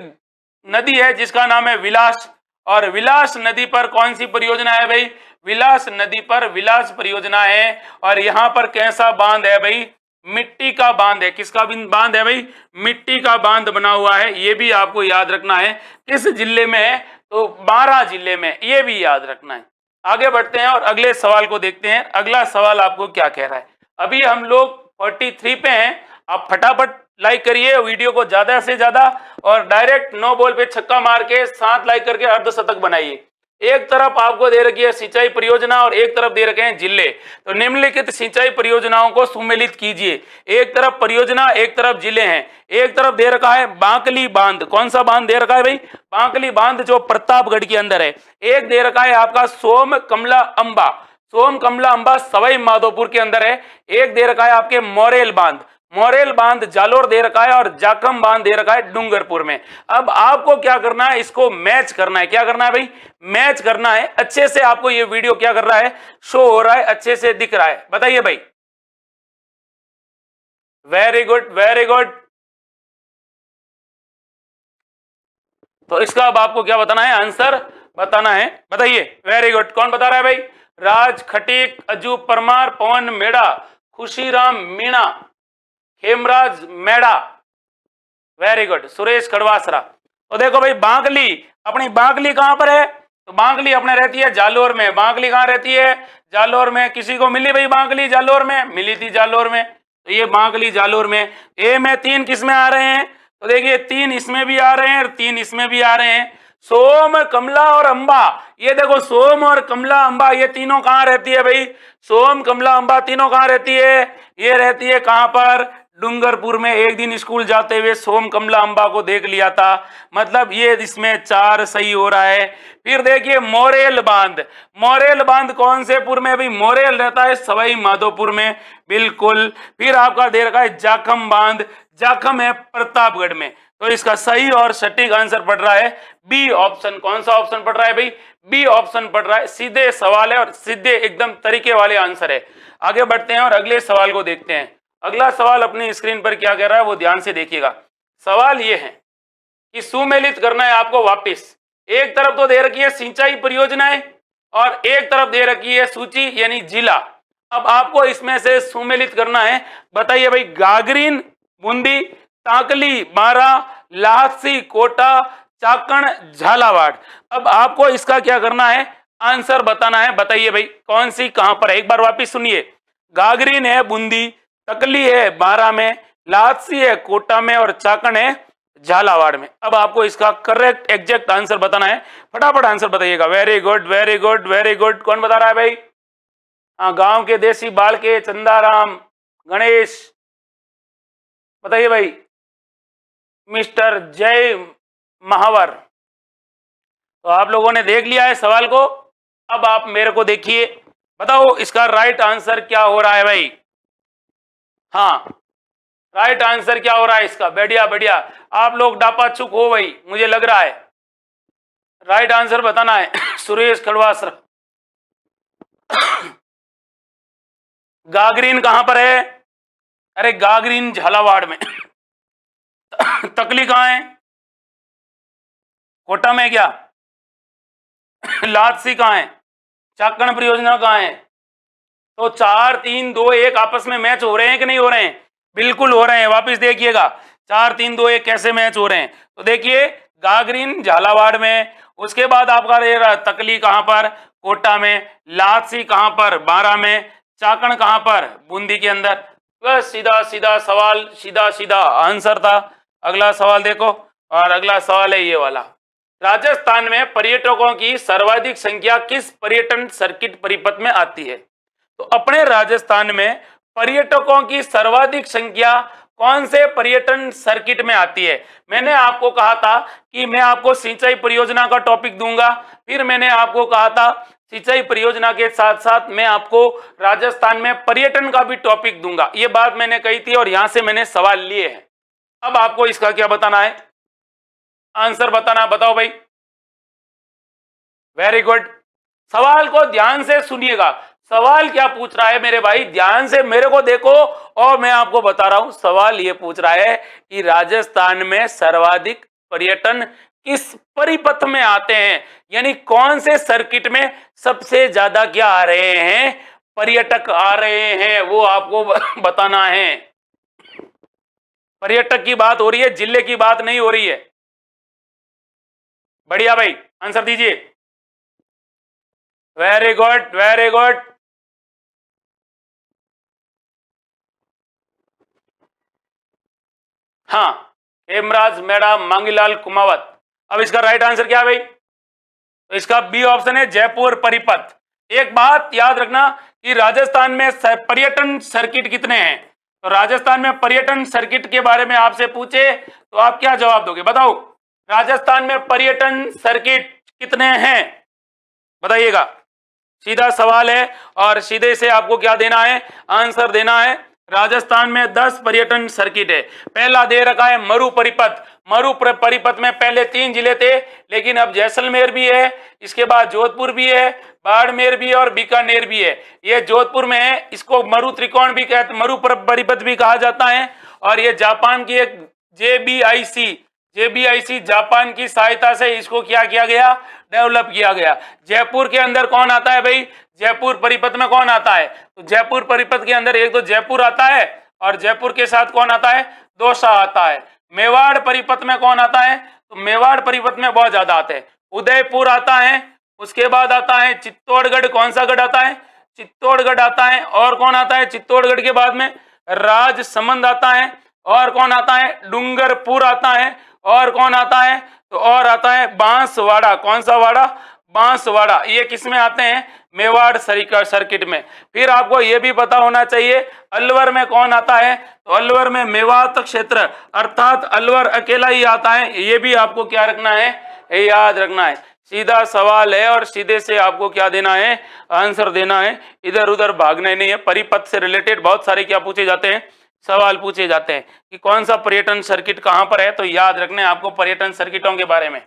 नदी है जिसका नाम है विलास, और विलास नदी पर कौन सी परियोजना है भाई, विलास नदी पर विलास परियोजना है। और यहां पर कैसा बांध है भाई, मिट्टी का बांध है। किसका बांध है भाई, मिट्टी का बांध बना हुआ है, ये भी आपको याद रखना है। किस जिले में है, तो बारां जिले में, ये भी याद रखना है। आगे बढ़ते हैं और अगले सवाल को देखते हैं। अगला सवाल आपको क्या कह रहा है। अभी हम लोग 43 पे हैं, आप फटाफट लाइक करिए वीडियो को ज्यादा से ज्यादा, और डायरेक्ट 9 बॉल पे छक्का मार के 7 लाइक करके अर्धशतक बनाइए। एक तरफ आपको दे रखी है सिंचाई परियोजना और एक तरफ दे रखे हैं जिले, तो निम्नलिखित सिंचाई परियोजनाओं को सुमेलित कीजिए। एक तरफ परियोजना, एक तरफ जिले हैं। एक तरफ दे रखा है बांकली बांध, कौन सा बांध दे रखा है भाई, बांकली बांध जो प्रतापगढ़ के अंदर है। एक दे रखा है आपका सोम कमला अंबा, सोम कमला अंबा सवाई माधोपुर के अंदर है। एक दे रखा है आपके मोरेल बांध, मोरेल बांध जालोर दे रखा है, और जाखम बांध दे रखा है डूंगरपुर में। अब आपको क्या करना है, इसको मैच करना है। क्या करना है भाई, मैच करना है। अच्छे से आपको ये वीडियो क्या कर रहा है, शो हो रहा है, अच्छे से दिख रहा है, बताइए भाई। Very good, very good. तो इसका अब आपको क्या बताना है, आंसर बताना है, बताइए। वेरी गुड, कौन बता रहा है भाई, राज खटीक, अजू परमार, पवन मेड़ा, खुशीराम मीणा, हेमराज मेड़ा, वेरी गुड, सुरेश खड़वासरा। तो देखो भाई बांकली, अपनी बांकली कहां पर है, तो बांकली अपने रहती है जालोर में। बांकली कहां रहती है, जालोर में। किसी को मिली भाई बांकली जालोर में, मिली थी जालोर में, तो ये बांकली जालोर में। ए में 3 किसमें आ रहे हैं, तो देखिए 3 इसमें भी आ रहे हैं और 3 इसमें भी आ रहे हैं। सोम कमला और अंबा, ये देखो सोम और कमला अंबा, ये तीनों कहां रहती है भाई, सोम कमला अंबा तीनों कहां रहती है, ये रहती है कहां पर, डूंगरपुर में। एक दिन स्कूल जाते हुए सोम कमला अंबा को देख लिया था, मतलब ये इसमें 4 सही हो रहा है। फिर देखिए मोरेल बांध, मोरेल बांध कौन से पुर में भाई, मोरेल रहता है सवाई माधोपुर में, बिल्कुल। फिर आपका दे रखा है जाखम बांध, जाखम है प्रतापगढ़ में। तो इसका सही और सटीक आंसर पड़ रहा है बी ऑप्शन। कौन सा ऑप्शन पड़ रहा है भाई, बी ऑप्शन पड़ रहा है। सीधे सवाल है और सीधे एकदम तरीके वाले आंसर है। आगे बढ़ते हैं और अगले सवाल को देखते हैं। अगला सवाल अपनी स्क्रीन पर क्या कह रहा है वो ध्यान से देखिएगा। सवाल ये है कि सुमेलित करना है आपको वापस। एक तरफ तो दे रखी है सिंचाई परियोजनाएं और एक तरफ दे रखी है सूची यानी जिला। अब आपको इसमें से सुमेलित करना है। बताइए भाई, गागरीन बूंदी, ताकली बारा, लाहसी कोटा, चाकण झालावाड़। अब आपको इसका क्या करना है, आंसर बताना है। बताइए भाई कौन सी कहां पर है, एक बार वापिस सुनिए। गागरीन है बूंदी, तकली है बारा में, लाहसी है कोटा में, और चाकण है झालावाड़ में। अब आपको इसका करेक्ट एग्जैक्ट आंसर बताना है। फटाफट आंसर बताइएगा। Very good, very good, very good. कौन बता रहा है भाई, हाँ, गांव के देसी बाल के चंदाराम गणेश, बताइए भाई। मिस्टर जय महावर। तो आप लोगों ने देख लिया है सवाल को। अब आप मेरे को देखिए, बताओ इसका राइट आंसर क्या हो रहा है भाई। हाँ, राइट आंसर क्या हो रहा है इसका, बढ़िया बढ़िया। आप लोग डापा चुक हो भाई, मुझे लग रहा है। राइट आंसर बताना है सुरेश खड़वासरा। गागरीन कहां पर है, अरे गागरीन झालावाड़ में। तकली कहां है, कोटा में क्या, लादसी कहां है, चाकण परियोजना कहां है। तो 4 3 2 1 आपस में मैच हो रहे हैं कि नहीं हो रहे हैं, बिल्कुल हो रहे हैं। वापस देखिएगा 4 3 2 1 कैसे मैच हो रहे हैं। तो देखिए गागरीन झालावाड़ में, उसके बाद आपका दे रहा तकली कहां पर, कोटा में, लादसी कहां पर, बारा में, चाकण कहां पर, बूंदी के अंदर। बस सीधा सीधा सवाल, सीधा सीधा आंसर था। अगला सवाल देखो, और अगला सवाल है ये वाला। राजस्थान में पर्यटकों की सर्वाधिक संख्या किस पर्यटन सर्किट परिपथ में आती है। तो अपने राजस्थान में पर्यटकों की सर्वाधिक संख्या कौन से पर्यटन सर्किट में आती है? मैंने आपको कहा था कि मैं आपको सिंचाई परियोजना का टॉपिक दूंगा, फिर मैंने आपको कहा था सिंचाई परियोजना के साथ साथ मैं आपको राजस्थान में पर्यटन का भी टॉपिक दूंगा। ये बात मैंने कही थी और यहां से मैंने सवाल लिए हैं। अब आपको इसका क्या बताना है, आंसर बताना, बताओ भाई। Very good. सवाल को ध्यान से सुनिएगा, सवाल क्या पूछ रहा है मेरे भाई, ध्यान से मेरे को देखो और मैं आपको बता रहा हूं। सवाल ये पूछ रहा है कि राजस्थान में सर्वाधिक पर्यटन किस परिपथ में आते हैं, यानी कौन से सर्किट में सबसे ज्यादा क्या आ रहे हैं, पर्यटक आ रहे हैं, वो आपको बताना है। पर्यटक की बात हो रही है, जिले की बात नहीं हो रही है। बढ़िया भाई, आंसर दीजिए। Very good, very good. हाँ, हेमराज मेड़ा मांगीलाल कुमावत। अब इसका राइट आंसर क्या है भाई? तो इसका बी ऑप्शन है जयपुर परिपथ। एक बात याद रखना कि राजस्थान में पर्यटन सर्किट कितने हैं, तो राजस्थान में पर्यटन सर्किट के बारे में आपसे पूछे तो आप क्या जवाब दोगे, बताओ। राजस्थान में पर्यटन सर्किट कितने हैं, बताइएगा। सीधा सवाल है और सीधे से आपको क्या देना है, आंसर देना है। राजस्थान में 10 पर्यटन सर्किट है। पहला दे रखा है मरु परिपथ। मरु परिपथ में पहले 3 जिले थे, लेकिन अब जैसलमेर भी है, इसके बाद जोधपुर भी है, बाड़मेर भी है और बीकानेर भी है। ये जोधपुर में है, इसको मरु त्रिकोण भी कहते, मरु परिपथ भी कहा जाता है। और ये जापान की एक जेबीआईसी जापान की सहायता से इसको क्या किया गया, डेवलप किया गया। जयपुर के अंदर कौन आता है भाई, जयपुर परिपथ में कौन आता है, तो जयपुर परिपथ के अंदर एक तो जयपुर आता है और जयपुर के साथ कौन आता है, दौसा आता है। मेवाड़ परिपथ में कौन आता है, तो मेवाड़ परिपथ में बहुत ज्यादा आते हैं। उदयपुर आता है, उसके बाद आता है चित्तौड़गढ़। कौन सा गढ़ आता है, चित्तौड़गढ़ आता है। और कौन आता है, चित्तौड़गढ़ के बाद में राजसमंद आता है। और कौन आता है, डूंगरपुर आता है। और कौन आता है, तो और आता है बांसवाड़ा। कौन सा वाड़ा, बांसवाड़ा। ये किस में आते हैं, मेवाड़ सर्किट में। फिर आपको यह भी पता होना चाहिए अलवर में कौन आता है, तो अलवर में मेवात क्षेत्र, अर्थात अलवर अकेला ही आता है। ये भी आपको क्या रखना है, याद रखना है। सीधा सवाल है और सीधे से आपको क्या देना है, आंसर देना है, इधर उधर भागना नहीं है। परिपथ से रिलेटेड बहुत सारे क्या पूछे जाते हैं, सवाल पूछे जाते हैं कि कौन सा पर्यटन सर्किट कहां पर है, तो याद रखना है आपको पर्यटन सर्किटों के बारे में।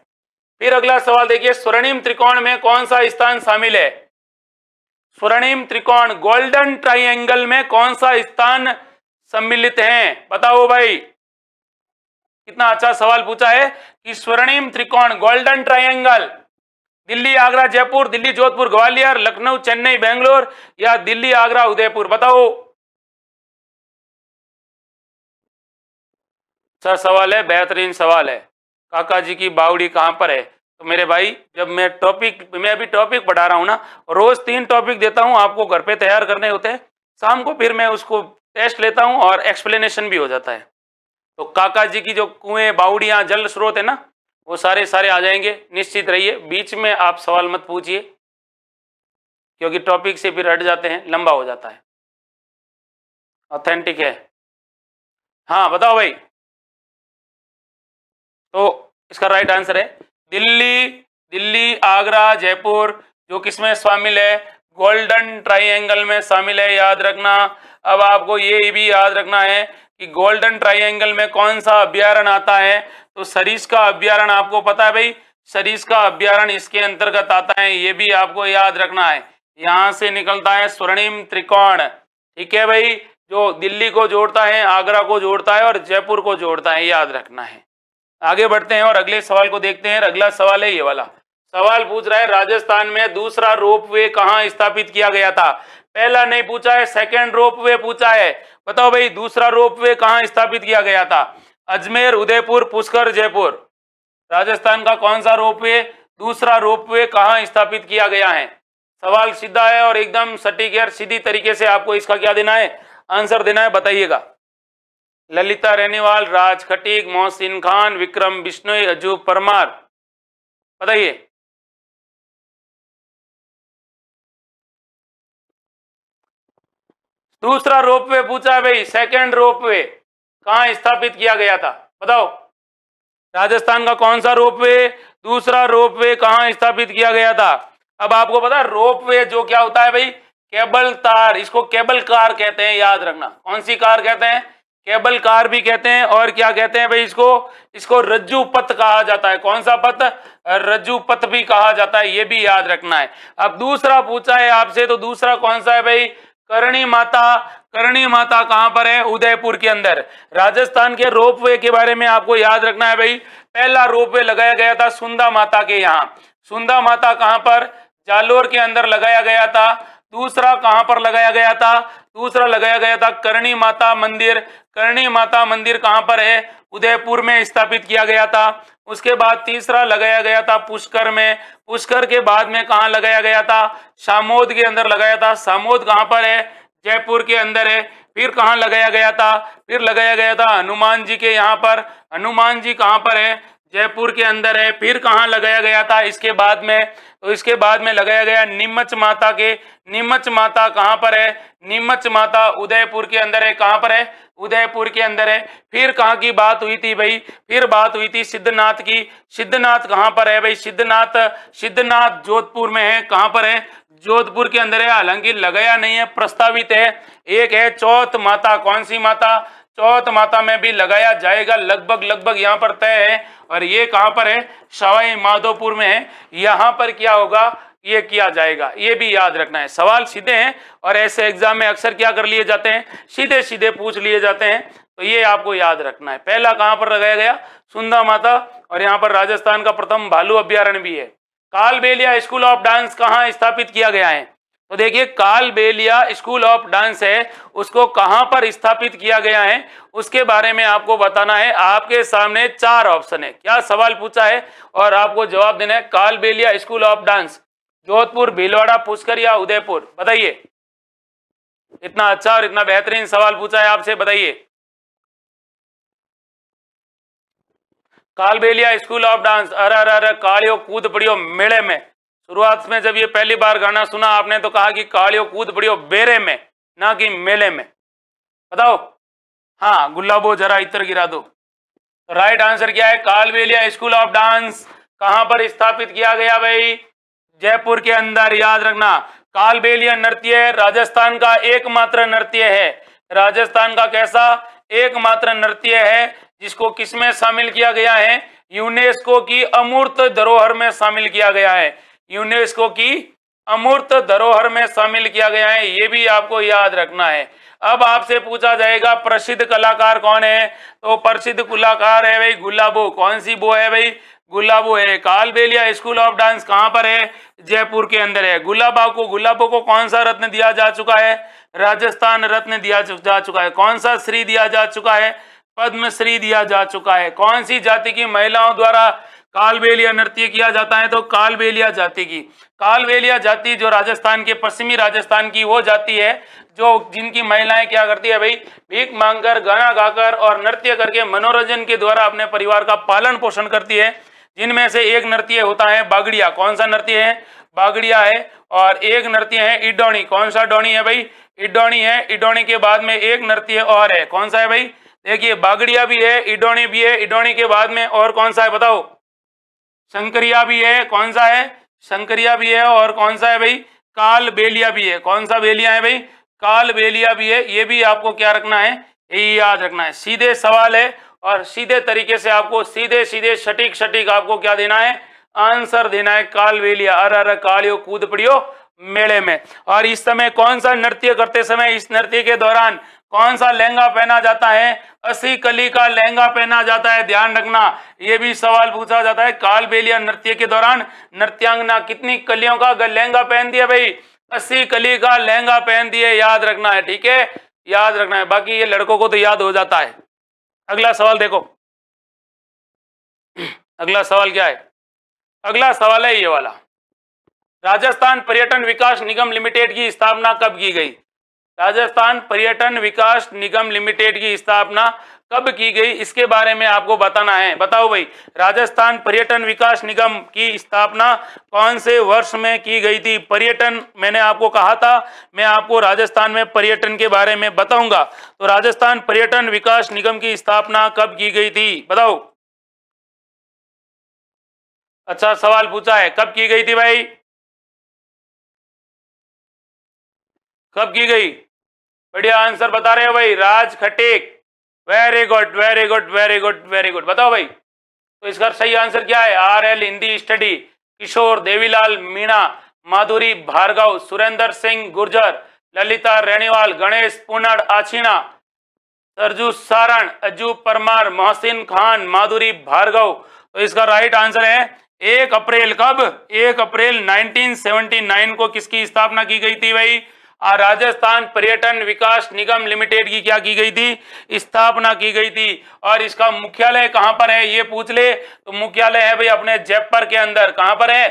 फिर अगला सवाल देखिए, स्वर्णिम त्रिकोण में कौन सा स्थान शामिल है। स्वर्णिम त्रिकोण, गोल्डन ट्राइंगल में कौन सा स्थान सम्मिलित है, बताओ भाई। कितना अच्छा सवाल पूछा है कि स्वर्णिम त्रिकोण, गोल्डन ट्राइंगल, दिल्ली आगरा जयपुर, दिल्ली जोधपुर ग्वालियर, लखनऊ चेन्नई बेंगलोर, या दिल्ली आगरा उदयपुर, बताओ। अच्छा सवाल है, बेहतरीन सवाल है। काका जी की बावड़ी कहां पर है, तो मेरे भाई जब मैं अभी टॉपिक पढ़ा रहा हूं ना, रोज 3 टॉपिक देता हूं, आपको घर पे तैयार करने होते हैं, शाम को फिर मैं उसको टेस्ट लेता हूं और एक्सप्लेनेशन भी हो जाता है। तो काका जी की जो कुएं, बावड़ियां, जल स्रोत है ना, वो सारे सारे आ जाएंगे, निश्चित रहिए। बीच में आप सवाल मत पूछिए, क्योंकि टॉपिक से फिर हट जाते हैं, लंबा हो जाता है। ऑथेंटिक है, हाँ बताओ भाई। तो इसका राइट आंसर है दिल्ली, दिल्ली आगरा जयपुर, जो किसमें शामिल है, गोल्डन ट्राइंगल में शामिल है, याद रखना। अब आपको ये भी याद रखना है कि गोल्डन ट्राइंगल में कौन सा अभ्यारण्य आता है, तो सरिस्का अभ्यारण्य, आपको पता है भाई, सरिस्का अभ्यारण्य इसके अंतर्गत आता है, ये भी आपको याद रखना है। यहां से निकलता है स्वर्णिम त्रिकोण, ठीक है भाई, जो दिल्ली को जोड़ता है, आगरा को जोड़ता है और जयपुर को जोड़ता है, याद रखना है। आगे बढ़ते हैं और अगले सवाल को देखते हैं। अगला सवाल है ये वाला, सवाल पूछ रहा है राजस्थान में दूसरा रोपवे कहां स्थापित किया गया था। पहला नहीं पूछा है, सेकंड रोपवे पूछा है। बताओ भाई, दूसरा रोपवे कहां स्थापित किया गया था। अजमेर, उदयपुर, पुष्कर, जयपुर। राजस्थान का कौन सा रोपवे, दूसरा रोपवे कहां स्थापित किया गया है। सवाल सीधा है और एकदम सटीक है, सीधी तरीके से आपको इसका क्या देना है, आंसर देना है, बताइएगा। ललिता रेनीवाल, राज खटीक, मोहसिन खान, विक्रम बिश्नोई, अजूब परमार, बताइए। दूसरा रोपवे पूछा है भाई, सेकंड रोपवे। कहाँ स्थापित किया गया था, बताओ। राजस्थान का कौन सा रोपवे, दूसरा रोपवे कहाँ स्थापित किया गया था। अब आपको पता है रोपवे जो क्या होता है भाई, केबल तार, इसको केबल कार कहते हैं, याद रखना। कौन सी कार कहते हैं, केबल कार भी कहते हैं। और क्या कहते हैं भाई इसको रज्जू पथ कहा जाता है। कौन सा पथ, रज्जू पथ भी कहा जाता है, ये भी याद रखना है। अब दूसरा पूछा है आपसे, तो दूसरा कौन सा है भाई, करणी माता। करणी माता कहां पर है, उदयपुर के अंदर। राजस्थान के रोपवे के बारे में आपको याद रखना है भाई, पहला रोपवे लगाया गया था सुंदा माता के यहाँ। सुंदा माता कहां पर, जालोर के अंदर लगाया गया था। दूसरा कहां पर लगाया गया था, दूसरा लगाया गया था करणी माता मंदिर। करणी माता मंदिर कहां पर है, उदयपुर में स्थापित किया गया था। उसके बाद तीसरा लगाया गया था पुष्कर में। पुष्कर के बाद में कहां लगाया गया था, सामोद के अंदर लगाया था। सामोद कहां पर है, जयपुर के अंदर है। फिर कहां लगाया गया था, फिर लगाया गया था हनुमान जी के यहाँ पर। हनुमान जी कहां पर है, जयपुर के अंदर है। फिर कहां लगाया गया था इसके बाद में, तो इसके बाद में लगाया गया नीमच माता के। नीमच माता कहां पर है, नीमच माता उदयपुर के अंदर है। कहां पर है, उदयपुर के अंदर है। फिर कहां की बात हुई थी भाई, फिर बात हुई थी सिद्धनाथ की। सिद्धनाथ कहां पर है भाई, सिद्धनाथ, सिद्धनाथ जोधपुर में है। कहां पर है, जोधपुर के अंदर है, हालांकि लगाया नहीं है, प्रस्तावित है। एक है चौथ माता। कौन सी माता, चौथ माता में भी लगाया जाएगा, लगभग लगभग यहाँ पर तय है। और ये कहां पर है, सवाई माधोपुर में है। यहाँ पर क्या होगा, ये किया जाएगा, ये भी याद रखना है। सवाल सीधे हैं और ऐसे एग्जाम में अक्सर क्या कर लिए जाते हैं, सीधे सीधे पूछ लिए जाते हैं, तो ये आपको याद रखना है। पहला कहां पर लगाया गया, सुंदा माता। और यहाँ पर राजस्थान का प्रथम भालू अभ्यारण्य भी है। कालबेलिया स्कूल ऑफ डांस कहाँ स्थापित किया गया है, तो देखिए कालबेलिया स्कूल ऑफ डांस है, उसको कहां पर स्थापित किया गया है उसके बारे में आपको बताना है। आपके सामने 4 ऑप्शन है, क्या सवाल पूछा है और आपको जवाब देना है। Kalbelia school of dance, Jodhpur, Bhilwara, Pushkar या उदयपुर, बताइए। इतना अच्छा और इतना बेहतरीन सवाल पूछा है आपसे, बताइए। कालबेलिया स्कूल ऑफ डांस, अरे अरे अरे कालियो कूद पड़ियो मेले में। शुरुआत में जब ये पहली बार गाना सुना आपने तो कहा कि कालियो कूद पड़ियो बेरे में, ना कि मेले में। बताओ, हाँ गुलाबो जरा इतर गिरा दो। तो राइट आंसर क्या है, कालबेलिया स्कूल ऑफ डांस कहां पर स्थापित किया गया भाई, जयपुर के अंदर। याद रखना, कालबेलिया नृत्य राजस्थान का एकमात्र नृत्य है। राजस्थान का कैसा, एकमात्र नृत्य है जिसको किसमें शामिल किया गया है, यूनेस्को की अमूर्त धरोहर में शामिल किया गया है। यूनेस्को की अमूर्त धरोहर में शामिल किया गया है, ये भी आपको याद रखना है। अब आपसे पूछा जाएगा प्रसिद्ध कलाकार कौन है, तो प्रसिद्ध कलाकार है भाई गुलाबो। कौन सी बो है भाई, गुलाबो है। कालबेलिया स्कूल ऑफ डांस कहां पर है, जयपुर के अंदर है। गुलाबो को कौन सा रत्न दिया जा चुका है, राजस्थान रत्न दिया जा चुका है। कौन सा श्री दिया जा चुका है, पद्मश्री दिया जा चुका है। कौन सी जाति की महिलाओं द्वारा कालबेलिया नृत्य किया जाता है, तो कालबेलिया जाति की। कालबेलिया जाति जो राजस्थान के, पश्चिमी राजस्थान की वो जाति है जो जिनकी महिलाएं क्या करती है भाई, भीख मांगकर, गाना गाकर और नृत्य करके मनोरंजन के द्वारा अपने परिवार का पालन पोषण करती है। जिनमें से एक नृत्य होता है बागड़िया। कौन सा नृत्य है, बागड़िया है। और एक नृत्य है इडौणी। कौन सा डौणी है भाई, इडौणी है। इडौणी के बाद में एक नृत्य और है, कौन सा है भाई, देखिए बागड़िया भी है, इडौणी भी है। इडौणी के बाद में और कौन सा है बताओ, शंकरिया भी है। कौन सा है, शंकरिया भी है। और कौन सा है भाई, कालबेलिया भी है। कौन सा बेलिया है भाई, कालबेलिया भी है। ये भी आपको क्या रखना है, ये याद रखना है। सीधे सवाल है और सीधे तरीके से आपको सीधे सीधे सटीक सटीक आपको क्या देना है, आंसर देना है। कालबेलिया, अरे अरे कालियो कूद पड़ियो मेले में। और इस समय कौन सा नृत्य करते समय, इस नृत्य के दौरान कौन सा लहंगा पहना जाता है, 80 कली का लहंगा पहना जाता है। ध्यान रखना, ये भी सवाल पूछा जाता है। कालबेलिया नृत्य के दौरान नृत्यांगना कितनी कलियों का लहंगा पहन दिया भाई, 80 कली का लहंगा पहन दिए। याद रखना है, ठीक है, याद रखना है। बाकी ये लड़कों को तो याद हो जाता है। अगला सवाल देखो, अगला सवाल क्या है, अगला सवाल है ये वाला। राजस्थान पर्यटन विकास निगम लिमिटेड की स्थापना कब की गई। राजस्थान पर्यटन विकास निगम लिमिटेड की स्थापना कब की गई, इसके बारे में आपको बताना है। बताओ भाई, राजस्थान पर्यटन विकास निगम की स्थापना कौन से वर्ष में की गई थी? पर्यटन, मैंने आपको कहा था मैं आपको राजस्थान में पर्यटन के बारे में बताऊंगा, तो राजस्थान पर्यटन विकास निगम की स्थापना कब की गई थी बताओ। अच्छा सवाल पूछा है, कब की गई थी भाई, कब की गई? बढ़िया आंसर बता रहे हो भाई, Raj Khatek. Very good very good very good very good. बताओ भाई, तो इसका सही आंसर क्या है? RL हिंदी स्टडी, किशोर देवीलाल मीणा, माधुरी भार्गव, सुरेंद्र सिंह गुर्जर, ललिता रेणीवाल, गणेश पुनड़ आछीना, सरजू सारण, अजू परमार, मोहसिन खान, माधुरी भार्गव। तो इसका राइट आंसर है 1 अप्रैल। कब? 1 अप्रैल 1979 को किसकी स्थापना की गई थी भाई? राजस्थान पर्यटन विकास निगम लिमिटेड की क्या की गई थी? स्थापना की गई थी। और इसका मुख्यालय कहां पर है ये पूछ ले, तो मुख्यालय है भाई अपने जयपुर के अंदर। कहां पर है?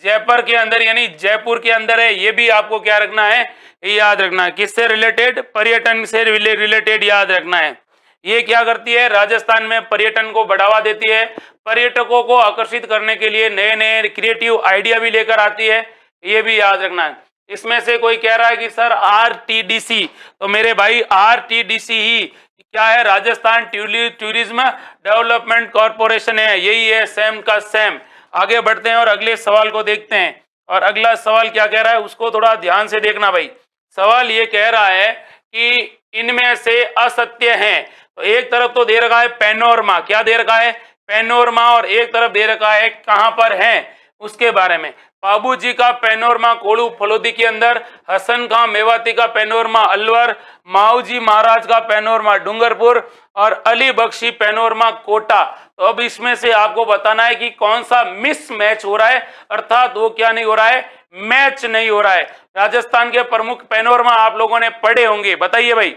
जयपुर के अंदर, यानी जयपुर के अंदर है। ये भी आपको क्या रखना है, याद रखना है। किससे रिलेटेड? पर्यटन से रिलेटेड याद रखना है। ये क्या करती है? राजस्थान में पर्यटन को बढ़ावा देती है, पर्यटकों को आकर्षित करने के लिए नए नए क्रिएटिव आइडिया भी लेकर आती है, ये भी याद रखना है। इसमें से कोई कह रहा है कि सर RTDC, तो मेरे भाई RTDC ही क्या है? राजस्थान टूरिज्म डेवलपमेंट कॉर्पोरेशन है, यही है सेम का सेम। आगे बढ़ते हैं और अगले सवाल को देखते हैं। और अगला सवाल क्या कह रहा है उसको थोड़ा ध्यान से देखना भाई। सवाल ये कह रहा है कि इनमें से असत्य हैं। तो एक तरफ तो दे रखा है पैनोरमा, क्या दे रखा है? पैनोरमा। और एक तरफ दे रखा है कहां पर है उसके बारे में। बाबूजी का पैनोरमा कोलू फलोदी के अंदर, हसन खां मेवाती का पैनोरमा अलवर, माऊजी महाराज का पैनोरमा डूंगरपुर और अली बख्शी पैनोरमा कोटा। तो अब इसमें से आपको बताना है कि कौन सा मिस मैच हो रहा है, अर्थात वो क्या नहीं हो रहा है, मैच नहीं हो रहा है। राजस्थान के प्रमुख पैनोरमा आप लोगों ने पढ़े होंगे, बताइए भाई।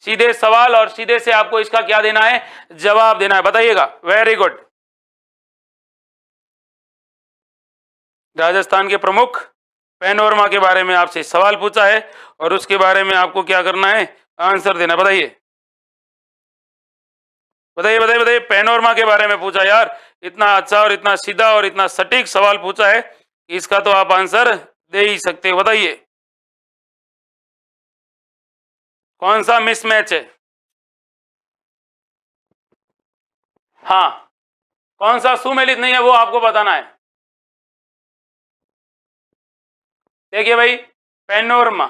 सीधे सवाल और सीधे से आपको इसका क्या देना है, जवाब देना है, बताइएगा। Very good. राजस्थान के प्रमुख पैनोरमा के बारे में आपसे सवाल पूछा है और उसके बारे में आपको क्या करना है, आंसर देना। बताइए बताइए बताइए बताइए। पैनोरमा के बारे में पूछा यार, इतना अच्छा और इतना सीधा और इतना सटीक सवाल पूछा है, इसका तो आप आंसर दे ही सकते हो। बताइए कौन सा मिसमैच है? हाँ, कौन सा सुमेलित नहीं है वो आपको बताना है। देखिए भाई, पैनोरमा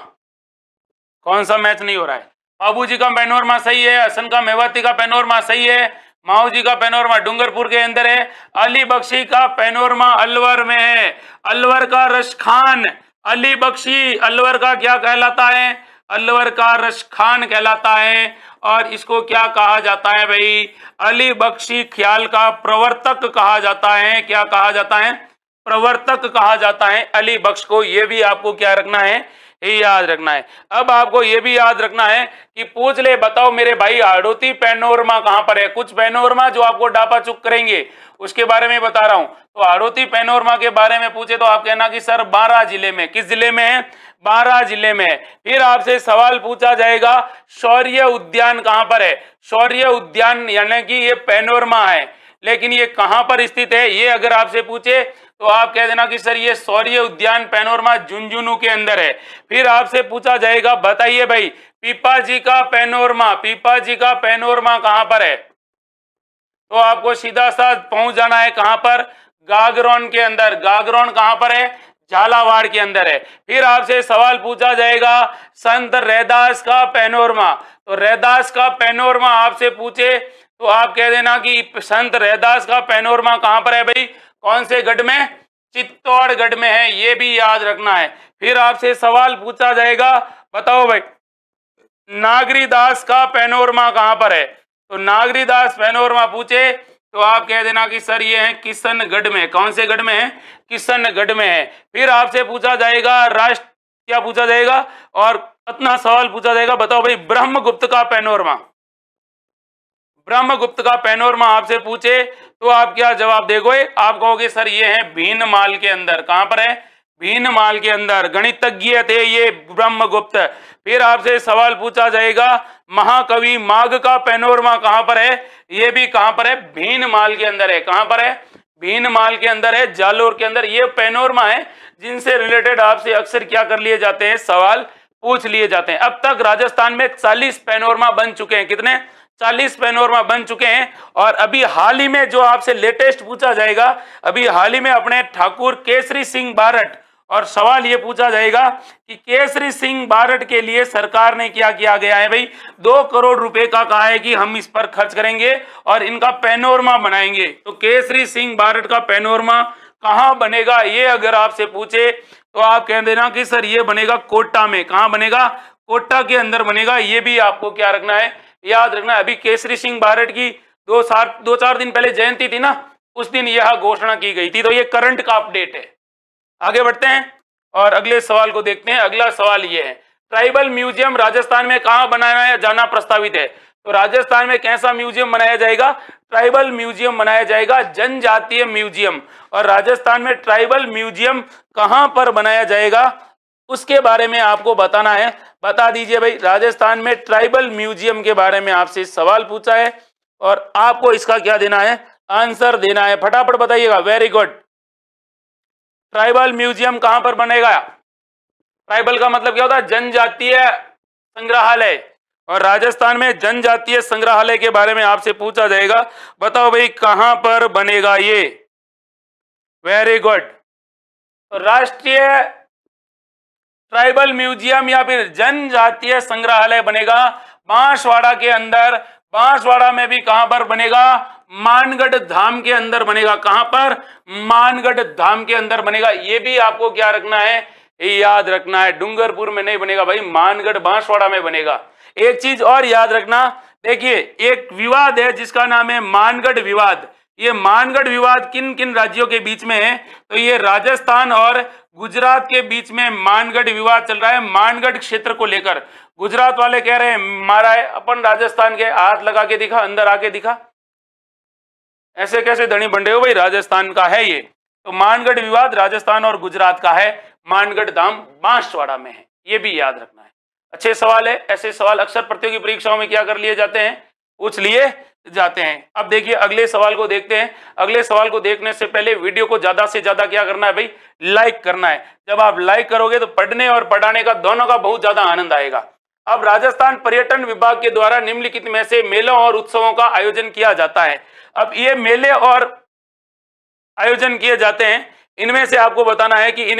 कौन सा मैच नहीं हो रहा है? बाबूजी का पैनोरमा सही है, हसन का मेवाती का पैनोरमा सही है, माऊ जी का पैनोरमा डूंगरपुर के अंदर है, अली बख्शी का पैनोरमा अलवर में है, अलवर का रश खान, अली बख्शी अलवर का क्या कहलाता है? अलवर का रश खान कहलाता है। और इसको क्या कहा जाता है भाई? अली बख्शी ख्याल का प्रवर्तक कहा जाता है। क्या कहा जाता है? प्रवर्तक कहा जाता है अली बख्श को। यह भी आपको क्या रखना है, ये याद रखना है। अब आपको यह भी याद रखना है कि पूछ ले, बताओ मेरे भाई हाड़ौती पैनोरमा कहां पर है? कुछ पैनोरमा जो आपको डापा चुक करेंगे उसके बारे में बता रहा हूं। तो हाड़ौती पैनोरमा के बारे में पूछे तो आप कहना कि सर 12 जिले में। किस जिले में है? 12 जिले में है। फिर आपसे सवाल पूछा जाएगा शौर्य उद्यान कहां पर है? शौर्य उद्यान यानी कि ये पैनोरमा है, लेकिन ये कहां पर स्थित है ये अगर आपसे पूछे तो आप कह देना कि सर ये शौर्य उद्यान पैनोरमा झुंझुनू के अंदर है। फिर आपसे पूछा जाएगा बताइए भाई पीपाजी का पैनोरमा, पीपाजी का पैनोरमा कहां पर है? तो आपको सीधा सा पहुंच जाना है कहां पर? गागरोन के अंदर। गागरोन कहां पर है? झालावाड़ के अंदर है। फिर आपसे सवाल पूछा जाएगा संत रैदास का पैनोरमा। तो रैदास का पैनोरमा आपसे पूछे तो आप कह देना कि संत रैदास का पैनोरमा कहां पर है भाई? कौन से गढ़ में? चित्तौड़गढ़ में है, ये भी याद रखना है। फिर आपसे सवाल पूछा जाएगा बताओ भाई नागरीदास का पैनोरमा कहां पर है? तो नागरीदास पैनोरमा पूछे तो आप कह देना कि सर ये है किशनगढ़ में। कौन से गढ़ में है? किशनगढ़ में है। फिर आपसे पूछा जाएगा राष्ट्र, क्या पूछा जाएगा और इतना सवाल पूछा जाएगा, बताओ भाई ब्रह्मगुप्त का पैनोरमा। ब्रह्मगुप्त का पैनोरमा आपसे पूछे तो आप क्या जवाब दोगे? आप कहोगे सर ये है भीनमाल के अंदर। कहां पर है? भीनमाल के अंदर गणितज्ञ थे ये ब्रह्मगुप्त। फिर आपसे सवाल पूछा जाएगा महाकवि माघ का पैनोरमा कहां पर है, ये भी कहां पर है, भीनमाल के अंदर है। कहां पर है, भीनमाल के अंदर है, जालोर के अंदर। ये पैनोरमा है जिनसे रिलेटेड आपसे अक्सर क्या कर लिए जाते हैं, सवाल पूछ लिए जाते हैं। अब तक राजस्थान में 40 पैनोरमा बन चुके हैं। कितने, 40 पैनोरमा बन चुके हैं। और अभी हाल ही में जो आपसे लेटेस्ट पूछा जाएगा, अभी हाल ही में अपने ठाकुर केसरी सिंह बारट, और सवाल ये पूछा जाएगा कि केसरी सिंह बारट के लिए सरकार ने क्या किया गया है भाई, 2 करोड़ रुपए का कहा है कि हम इस पर खर्च करेंगे और इनका पैनोरमा बनाएंगे। तो केसरी सिंह बारट का पैनोरमा कहां बनेगा, ये अगर आपसे पूछे तो आप कह देना कि सर ये बनेगा कोटा में। कहां बनेगा, कोटा के अंदर बनेगा। ये भी आपको क्या रखना है, याद रखना है। अभी केसरी सिंह बारट की 2-4 दिन पहले जयंती थी ना, उस दिन यह घोषणा की गई थी। तो ये करंट का अपडेट है। आगे बढ़ते हैं और अगले सवाल को देखते हैं। अगला सवाल ये है, ट्राइबल म्यूजियम राजस्थान में कहां बनाया जाना प्रस्तावित है। तो राजस्थान में कैसा म्यूजियम बनाया जाएगा, ट्राइबल म्यूजियम बनाया जाएगा, जनजातीय म्यूजियम। और राजस्थान में ट्राइबल म्यूजियम कहां पर बनाया जाएगा उसके बारे में आपको बताना है। बता दीजिए भाई, राजस्थान में ट्राइबल म्यूजियम के बारे में आपसे सवाल पूछा है और आपको इसका क्या देना है, आंसर देना है। फटाफट बताइएगा। Very good. ट्राइबल म्यूजियम कहां पर बनेगा, ट्राइबल का मतलब क्या होता है, जनजातीय संग्रहालय। और राजस्थान में जनजातीय संग्रहालय के बारे में आपसे पूछा जाएगा। बताओ भाई कहां पर बनेगा ये। Very good. तो राष्ट्रीय ट्राइबल म्यूजियम या फिर जनजातीय संग्रहालय बनेगा बांसवाड़ा के अंदर। बांसवाड़ा में भी कहां पर बनेगा, मानगढ़ धाम के अंदर बनेगा। कहां पर, मानगढ़ धाम के अंदर बनेगा। ये भी आपको क्या रखना है, याद रखना है। डूंगरपुर में नहीं बनेगा भाई, मानगढ़ बांसवाड़ा में बनेगा। एक चीज और याद रखना, देखिए एक विवाद है जिसका नाम है मानगढ़ विवाद। ये मानगढ़ विवाद किन किन राज्यों के बीच में है, तो ये राजस्थान और गुजरात के बीच में मानगढ़ विवाद चल रहा है। मानगढ़ क्षेत्र को लेकर गुजरात वाले कह रहे हैं मारा है अपन राजस्थान के, हाथ लगा के दिखा, अंदर आके दिखा। ऐसे कैसे धनी बंडे हो भाई, राजस्थान का है ये। तो मानगढ़ विवाद राजस्थान और गुजरात का है, मानगढ़ धाम बांसवाड़ा में है। ये भी याद रखना है। अच्छे सवाल है। ऐसे सवाल अक्सर प्रतियोगी परीक्षाओं में क्या कर लिए जाते हैं, पूछ लिए जाते हैं। अब देखिए अगले सवाल को देखते हैं। अगले सवाल को देखने से पहले वीडियो को ज्यादा से ज्यादा क्या करना है भाई, लाइक करना है। जब आप लाइक करोगे तो पढ़ने और पढ़ाने का दोनों का बहुत ज्यादा आनंद आएगा। अब राजस्थान पर्यटन विभाग के द्वारा निम्नलिखित में से मेलों और उत्सवों का आयोजन किया जाता है। अब ये मेले और आयोजन किए जाते हैं, इनमें से आपको बताना है कि इन